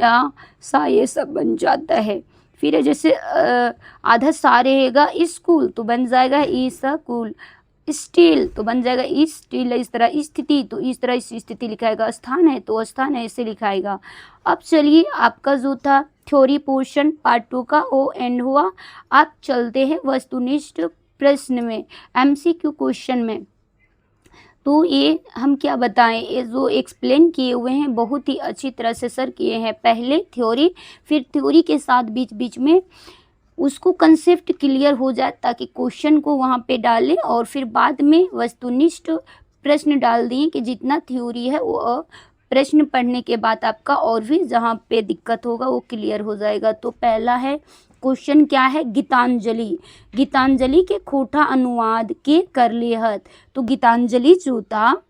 सा ये सब बन जाता है। फिर जैसे आधा सा रहेगा स्कूल तो बन जाएगा ई स्कूल, स्टील तो बन जाएगा इस स्टील, इस तरह स्थिति तो इस तरह इस स्थिति लिखाएगा, स्थान है तो स्थान है ऐसे लिखाएगा। अब चलिए आपका जो था थ्योरी पोर्शन पार्ट 2 का वो एंड हुआ। आप चलते हैं वस्तुनिष्ठ प्रश्न में, एमसीक्यू क्वेश्चन में। तो ये हम क्या बताएं, ये जो एक्सप्लेन किए हुए हैं बहुत ही अच्छी तरह से सर किए हैं, पहले थ्योरी फिर थ्योरी के साथ बीच बीच में उसको कंसेप्ट क्लियर हो जाए, ताकि क्वेश्चन को वहाँ पे डालें, और फिर बाद में वस्तुनिष्ठ प्रश्न डाल दिए कि जितना थ्योरी है वो प्रश्न पढ़ने के बाद आपका और भी जहाँ पे दिक्कत होगा वो क्लियर हो जाएगा। तो पहला है क्वेश्चन क्या है, गीतांजलि, गीतांजलि के खोटा अनुवाद के कर लेहत। तो गीतांजलि जो था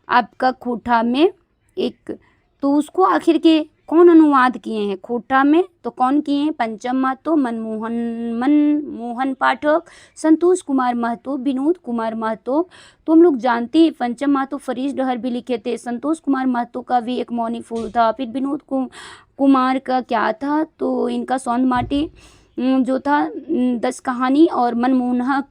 आपका खोटा में एक, तो उसको आखिर के कौन अनुवाद किए हैं खोटा में, तो कौन किए हैं, पंचम महतो, मनमोहन पाठक, संतोष कुमार महतो, विनोद कुमार महतो। तो हम लोग जानते हैं पंचम महतो फरीश डहर भी लिखे थे, संतोष कुमार महतो का भी एक मौनी फूल था, फिर विनोद कुमार का क्या था, तो इनका सौंद माटी जो था 10 कहानी, और मनमोहन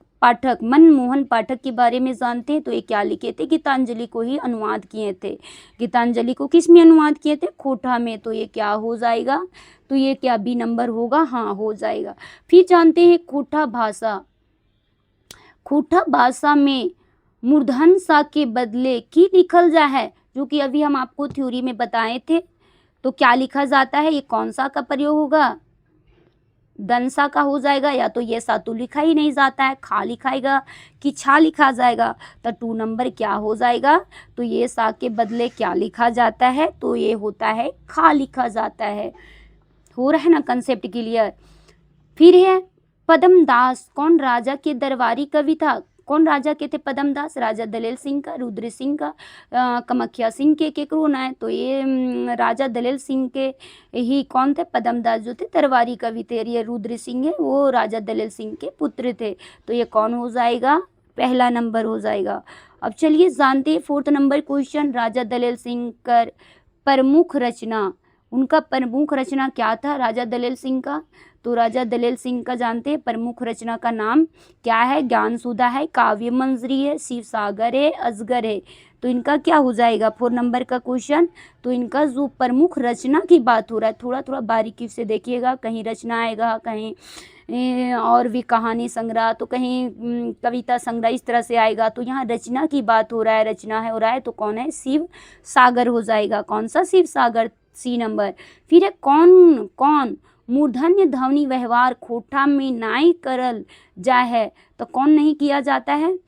पाठक के बारे में जानते हैं, तो ये क्या लिखे थे, गीतांजलि को ही अनुवाद किए थे। गीतांजलि को किस में अनुवाद किए थे, खोटा में, तो ये क्या हो जाएगा, तो ये क्या बी नंबर होगा, हाँ हो जाएगा। फिर जानते हैं खोटा भाषा, खोटा भाषा में मूर्धन सा के बदले की लिखल जा है, जो कि अभी हम आपको थ्योरी में बताए थे। तो क्या लिखा जाता है, ये कौन सा का प्रयोग होगा, दंसा का हो जाएगा, या तो ये सा तो लिखा ही नहीं जाता है, खा लिखाएगा कि छा लिखा जाएगा, तो 2 नंबर क्या हो जाएगा, तो ये सा के बदले क्या लिखा जाता है, तो ये होता है खा लिखा जाता है। हो रहा है ना कंसेप्ट क्लियर। फिर है पदम दास, कौन राजा के दरबारी कवि था, कौन राजा के थे पदम दास, राजा दलेल सिंह का, रुद्र सिंह का, कमख्या सिंह के कौन है, तो ये राजा दलेल सिंह के ही कौन थे, पदम दास जो थे दरबारी कवि थे, ये रुद्र सिंह है वो राजा दलेल सिंह के पुत्र थे, तो ये कौन हो जाएगा, पहला नंबर हो जाएगा। अब चलिए जानते हैं 4th नंबर क्वेश्चन, राजा दलेल सिंह का प्रमुख रचना, उनका प्रमुख रचना क्या था राजा दलेल सिंह का, तो राजा दलेल सिंह का जानते हैं प्रमुख रचना का नाम क्या है, ज्ञान सुधा है, काव्य मंजरी है, शिव सागर है, अजगर है। तो इनका क्या हो जाएगा 4 नंबर का क्वेश्चन, तो इनका जो प्रमुख रचना की बात हो रहा है, थोड़ा थोड़ा बारीकी से देखिएगा, कहीं रचना आएगा, कहीं और भी कहानी संग्रह, तो कहीं कविता संग्रह, इस तरह से आएगा। तो यहाँ रचना की बात हो रहा है, रचना है हो रहा है, तो कौन है, शिव सागर हो जाएगा। कौन सा, शिव सागर, सी नंबर। फिर है कौन कौन मूर्धन्य ध्वनि व्यवहार खोटा में नाई करल जा है, तो कौन नहीं किया जाता है,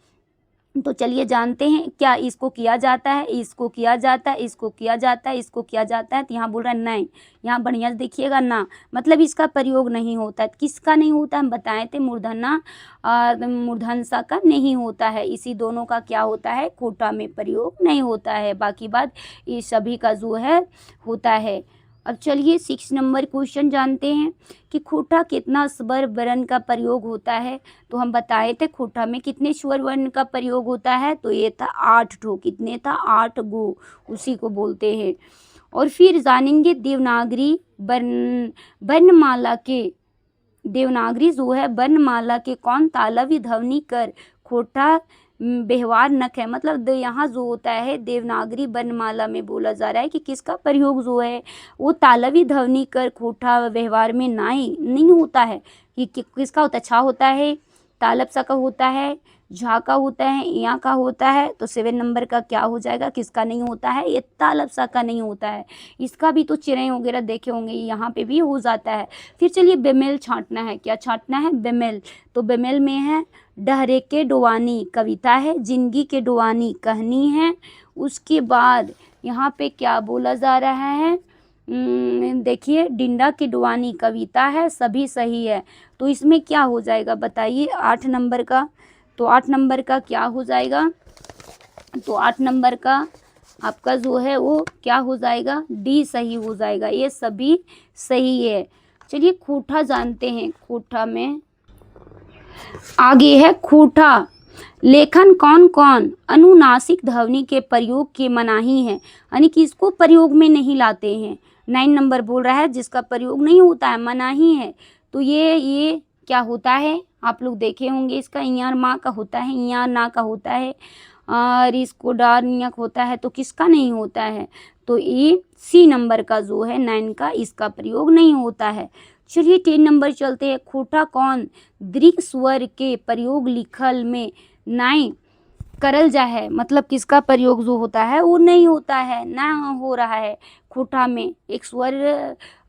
तो चलिए जानते हैं क्या इसको किया जाता है, इसको किया जाता है, इसको किया जाता है, इसको किया जाता है। तो यहाँ बोल रहा है नहीं, यहाँ बढ़िया से देखिएगा ना, मतलब इसका प्रयोग नहीं होता है। किसका नहीं होता है, हम बताए थे मूर्धन्य और मूर्धन्य का नहीं होता है। इसी दोनों का क्या होता है, कोटा में प्रयोग नहीं होता है। बाकी बात ये सभी का जो है होता है। अब चलिए 6 नंबर क्वेश्चन जानते हैं कि खोटा कितना स्वर वर्ण का प्रयोग होता है। तो हम बताए थे खोटा में कितने स्वर वर्ण का प्रयोग होता है, तो ये था 8 ठो। कितने था, 8 गो, उसी को बोलते हैं। और फिर जानेंगे देवनागरी वर्णमाला के, देवनागरी जो है वर्णमाला के कौन तालव्य ध्वनि कर खोटा व्यवहार नक है। मतलब यहाँ जो होता है देवनागरी वर्णमाला में बोला जा रहा है कि किसका प्रयोग जो है वो तालव्य ध्वनि कर खोटा व्यवहार में नहीं होता है। कि किसका होता है, छा होता है, तालब सा का होता है, झा का होता है, या का होता है। तो 7 नंबर का क्या हो जाएगा, किसका नहीं होता है, ये तालब सा का नहीं होता है। इसका भी तो चिड़ै वगैरह देखे होंगे, यहाँ पे भी हो जाता है। फिर चलिए बेमेल छांटना है, क्या छांटना है, बेमेल। तो बेमेल में है डहरे के डोवानी कविता है, जिंदगी के डोवानी कहानी है। उसके बाद यहाँ पे क्या बोला जा रहा है, देखिए डिंडा की डुआनी कविता है, सभी सही है। तो इसमें क्या हो जाएगा बताइए 8 नंबर का। तो 8 नंबर का क्या हो जाएगा, तो 8 नंबर का आपका जो है वो क्या हो जाएगा, डी सही हो जाएगा। ये सभी सही है। चलिए खोटा जानते हैं। खोटा में आगे है खोटा लेखन कौन कौन अनुनासिक ध्वनि के प्रयोग के मनाही है, यानी कि इसको प्रयोग में नहीं लाते हैं। 9 नंबर बोल रहा है जिसका प्रयोग नहीं होता है, मनाही है। तो ये क्या होता है, आप लोग देखे होंगे, इसका इयार माँ का होता है, इयार ना का होता है, और इसको डार नियक होता है। तो किसका नहीं होता है, तो ये सी नंबर का जो है 9 का, इसका प्रयोग नहीं होता है। चलिए 10 नंबर चलते हैं। खोटा कौन दीर्घ स्वर के प्रयोग लिखल में नाई करल जा है, मतलब किसका प्रयोग जो होता है वो नहीं होता है, ना हो रहा है। खोटा में एक स्वर,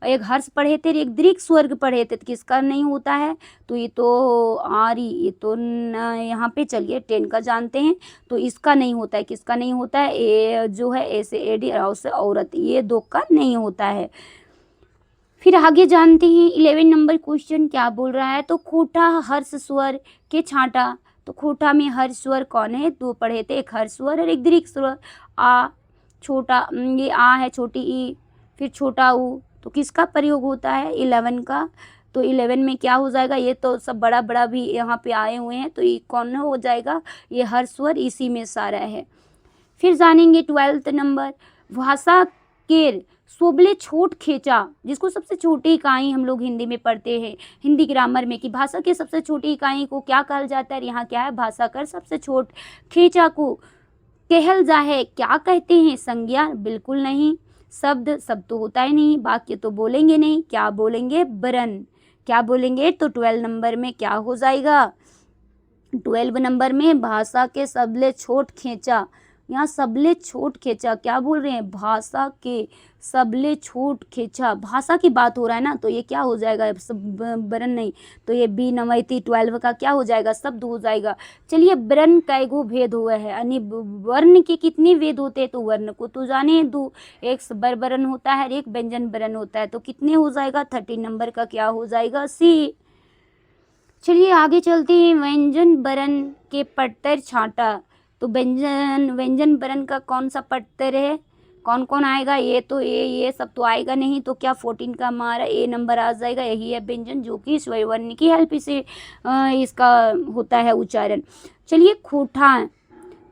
एक हर्ष पढ़े थे, एक दीर्घ स्वर पढ़े थे, तो किसका नहीं होता है, तो ये तो आरी, ये तो यहाँ पे चलिए 10 का जानते हैं। तो इसका नहीं होता है, किसका नहीं होता है, ए जो है ऐसे एडी और से औरत, ये 2 का नहीं होता है। फिर आगे जानते हैं 11 नंबर क्वेश्चन क्या बोल रहा है। तो खोटा हर्ष स्वर के छांटा। तो खोटा में हर्ष स्वर कौन है, 2 पढ़े थे, एक हर्ष स्वर और एक दीर्घ स्वर। आ छोटा, ये आ है, छोटी ई, फिर छोटा ऊ। तो किसका प्रयोग होता है, 11 का। तो 11 में क्या हो जाएगा, ये तो सब बड़ा बड़ा भी यहाँ पे आए हुए हैं, तो ये कौन हो जाएगा, ये हर्ष स्वर इसी में सारा है। फिर जानेंगे 12 नंबर भाषा के सोबले छोट खेचा, जिसको सबसे छोटी इकाई हम लोग हिंदी में पढ़ते हैं, हिंदी ग्रामर में, कि भाषा की सबसे छोटी इकाई को क्या कहा जाता है। यहाँ क्या है, भाषा कर सबसे छोट खेचा को कहल जा है, क्या कहते हैं, संज्ञा बिल्कुल नहीं, शब्द तो होता ही नहीं, वाक्य तो बोलेंगे नहीं, क्या बोलेंगे, बरन, क्या बोलेंगे। तो 12 नंबर में क्या हो जाएगा, 12 नंबर में भाषा के सबले छोट खेचा, यहाँ सबले छोट खेचा क्या बोल रहे हैं, भाषा के सबले छोट खेचा, भाषा की बात हो रहा है ना, तो ये क्या हो जाएगा, बरन नहीं, तो ये बी नवैती 12 का क्या हो जाएगा, शब्द हो जाएगा। चलिए वर्ण कैगो भेद हुआ है, यानी वर्ण के कितने भेद होते हैं, तो वर्ण को तो जाने दो, एक स्वर वर्ण होता है, एक व्यंजन वर्ण होता है। तो कितने हो जाएगा, 13 नंबर का क्या हो जाएगा, सी। चलिए आगे चलते हैं। व्यंजन वर्ण के पट्टर छांटा। तो व्यंजन वर्ण का कौन सा पट्टर है, कौन कौन आएगा, ये तो ये सब तो आएगा नहीं, तो क्या 14 का हमारा ए नंबर आ जाएगा। यही है व्यंजन जो कि स्वर वर्ण की हेल्प से इसका होता है उच्चारण। चलिए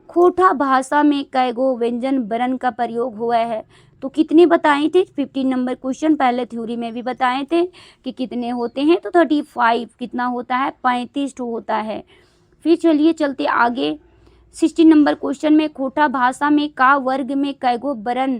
खोटा भाषा में कैगो व्यंजन वर्ण का प्रयोग हुआ है। तो कितने बताए थे, 15 नंबर क्वेश्चन पहले थ्योरी में भी बताए थे कि कितने होते हैं, तो 35 कितना होता है, 35 होता है। फिर चलिए चलते आगे 16 नंबर क्वेश्चन में खोटा भाषा में का वर्ग में कैगो वर्ण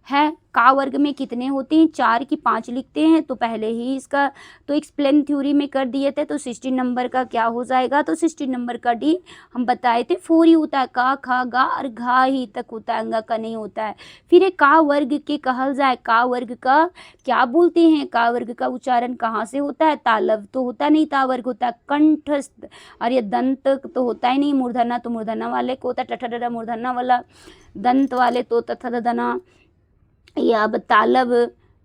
है। का वर्ग में कितने होते हैं, 4 की 5 लिखते हैं, तो पहले ही इसका तो एक्सप्लेन थ्योरी में कर दिए थे। तो 16 नंबर का क्या हो जाएगा, तो 16 नंबर का डी हम बताए थे 4 ही होता है, का खा गा और घा ही तक होता है, अंगा का नहीं होता है। फिर एक का वर्ग के कहल जाए, का वर्ग का क्या बोलते हैं, का वर्ग का उच्चारण कहाँ से होता है, तालव तो होता नहीं, ता वर्ग होता है कंठस्थ, और ये दंत तो होता ही नहीं, मूर्धना तो मूर्धना वाले को होता है, टठा मूर्धना वाला, दंत वाले तो तथा दना, ये अब तालब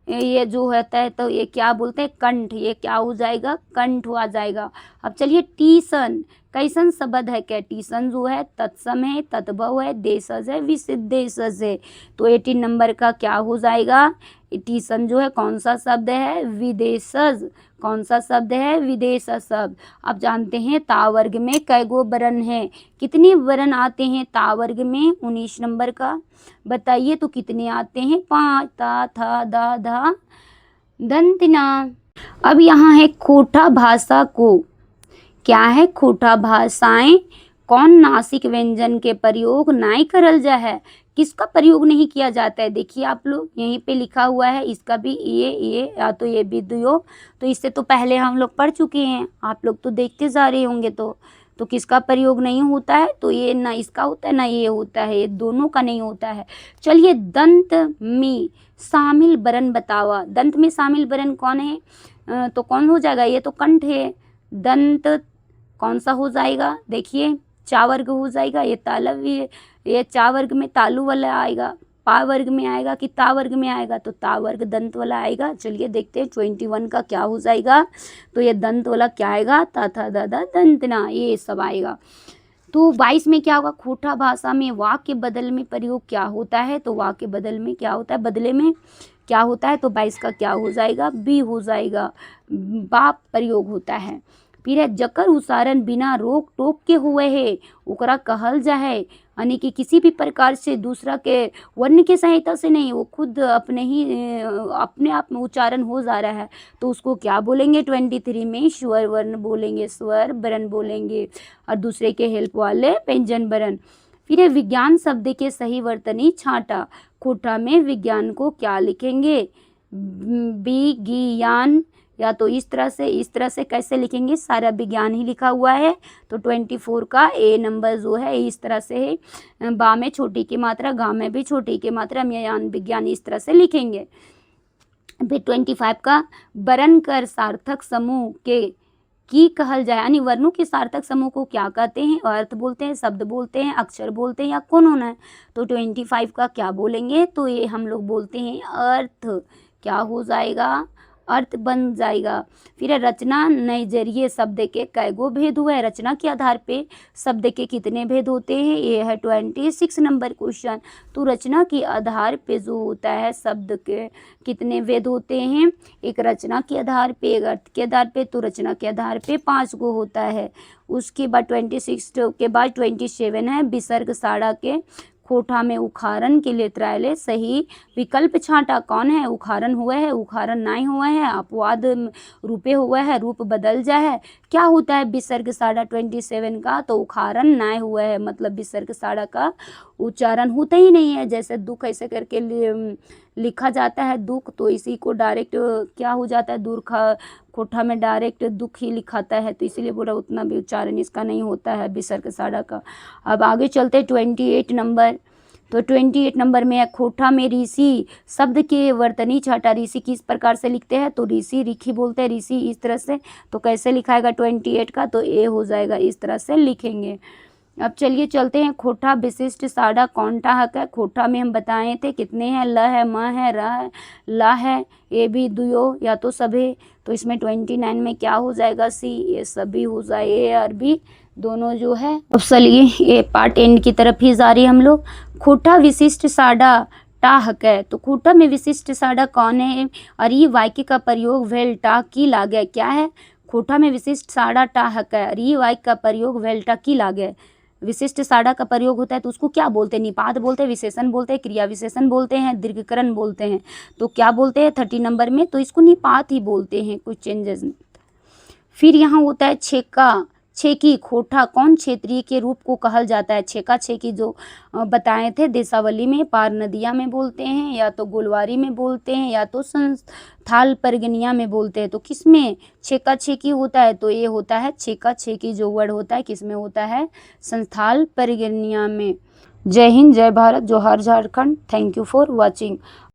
ये जो होता है तो ये क्या बोलते हैं, कंठ, ये क्या हो जाएगा, कंठ आ जाएगा। अब चलिए टीसन, कैसन शब्द है क्या, टीसन जो है तत्सम है, तत्भव है, देशज है, विसिद्धेशज है। तो 18 नंबर का क्या हो जाएगा, टीसन जो है कौन सा शब्द है, विदेशज, कौन सा शब्द है, विदेश शब्द। अब जानते हैं ता वर्ग में कै गो वर्ण है, कितने वर्ण आते हैं ता वर्ग में, 19 नंबर का बताइए तो कितने आते हैं, 5, ता था दा धा दंतना। अब यहाँ है खोटा भाषा को, क्या है, खोटा भाषाएं कौन नासिक व्यंजन के प्रयोग नाई करल जा है, किसका प्रयोग नहीं किया जाता है। देखिए आप लोग यहीं पे लिखा हुआ है, इसका भी ये या तो ये भी दुयो, तो इससे तो पहले हम लोग पढ़ चुके हैं, आप लोग तो देखते जा रहे होंगे। तो किसका प्रयोग नहीं होता है, तो ये ना इसका होता है ना ये होता है, ये दोनों का नहीं होता है। चलिए दंत में शामिल वर्ण बतावा, दंत में शामिल वर्ण कौन है, तो कौन हो जाएगा, ये तो कंठ है, दंत कौन सा हो जाएगा, देखिए चा वर्ग हो जाएगा, ये तालव, ये चा वर्ग में तालु वाला आएगा, पा वर्ग में आएगा कि ता वर्ग में आएगा, तो ता वर्ग दंत वाला आएगा। चलिए देखते हैं 21 का क्या हो जाएगा, तो ये दंत वाला क्या आएगा, ता था दादा दंतना, ये सब आएगा। तो 22 में क्या होगा, खोटा भाषा में वाक्य बदल में प्रयोग क्या होता है, तो वाक्य बदल में क्या होता है, बदले में क्या होता है, तो 22 का क्या हो जाएगा, बी हो जाएगा, बाप प्रयोग होता है। फिर है जकर उच्चारण बिना रोक टोक के हुए है ओकरा कहल जा है, यानी कि किसी भी प्रकार से दूसरा के वर्ण के सहायता से नहीं, वो खुद अपने आप में उच्चारण हो जा रहा है, तो उसको क्या बोलेंगे, 23 में स्वर वर्ण बोलेंगे, स्वर वर्ण बोलेंगे, और दूसरे के हेल्प वाले व्यंजन वर्ण। फिर है विज्ञान शब्द के सही वर्तनी छांटा, खोटा में विज्ञान को क्या लिखेंगे, विज्ञान, या तो इस तरह से कैसे लिखेंगे, सारा विज्ञान ही लिखा हुआ है, तो 24 का ए नंबर जो है इस तरह से है, बा में छोटी की मात्रा, गा में भी छोटी की मात्रा, म्यान विज्ञान इस तरह से लिखेंगे। फिर 25 का वर्ण कर सार्थक समूह के की कहल जाए, यानी वर्णों के सार्थक समूह को क्या कहते हैं, अर्थ बोलते हैं, शब्द बोलते हैं, अक्षर बोलते हैं, या कौन होना है, तो 25 का क्या बोलेंगे, तो ये हम लोग बोलते हैं अर्थ, क्या हो जाएगा, अर्थ बन जाएगा। फिर रचना नजरिए शब्द के कै गो भेद हुआ है, रचना के आधार पे शब्द के कितने भेद होते हैं, ये है 26 नंबर क्वेश्चन। तो रचना के आधार पे जो होता है शब्द के कितने भेद होते हैं, एक रचना के आधार पे, एक अर्थ के आधार पे, तो रचना के आधार पे 5 गो होता है। उसके बाद 26 के बाद 27 है विसर्ग साड़ा के खोटा में उखारण के लिए त्रायले सही विकल्प छांटा, कौन है, उखारण हुआ है, उखारण नहीं हुआ है, अपवाद रूपे हुआ है, रूप बदल जा है, क्या होता है विसर्ग साड़ा 27 का, तो उखारण नहीं हुआ है, मतलब विसर्ग साड़ा का उच्चारण होता ही नहीं है। जैसे दुख ऐसे करके लिखा जाता है दुख, तो इसी को डायरेक्ट क्या हो जाता है, दूर कोठा में डायरेक्ट दुख ही लिखाता है, तो इसीलिए बोला उतना भी उच्चारण इसका नहीं होता है विसर्ग साड़ा का। अब आगे चलते 28 नंबर, तो 28 नंबर में है खोटा में ऋषि शब्द के वर्तनी छाटा, ऋषि किस प्रकार से लिखते हैं, तो ऋषि रिखी बोलते हैं, ऋषि इस तरह से, तो कैसे लिखाएगा 28 का, तो ए हो जाएगा, इस तरह से लिखेंगे। अब चलिए चलते हैं खोटा विशिष्ट साड़ा कौनटा हक है, खोटा में हम बताए थे कितने हैं, ल है, म है, र है, ला है, ए भी दुयो या तो सभी, तो इसमें 29 में क्या हो जाएगा, सी, ये सभी हो जाए, ए और बी दोनों जो है। अब चलिए ये पार्ट एंड की तरफ ही जा रही हम लोग। खोटा विशिष्ट साड़ा टा हक है, तो खोटा में विशिष्ट साड़ा कौन है, और ये वाक्य का प्रयोग वेल टा की लागे, क्या है, खोटा में विशिष्ट साड़ा टा हक है, और ये वाक्य का प्रयोग वेल टा की लागे, विशिष्ट साड़ा का प्रयोग होता है तो उसको क्या बोलते हैं, निपात बोलते हैं, विशेषण बोलते हैं, क्रिया विशेषण बोलते हैं, दीर्घकरण बोलते हैं, तो क्या बोलते हैं 30 नंबर में, तो इसको निपात ही बोलते हैं, कुछ चेंजेस। फिर यहाँ होता है छेका, छेकी खोटा कौन क्षेत्रीय के रूप को कहल जाता है? छेका छेकी जो बताए थे देशावली में, पार नदिया में बोलते हैं, या तो गोलवारी में बोलते हैं, या तो संथाल परगनिया में बोलते हैं। तो किस में छेका छेकी होता है? तो ये होता है छेका छेकी जो वर्ड होता है किस में होता है? संथाल परगनिया में। जय हिंद, जय भारत, जोहार Jharkhand. Thank you for watching.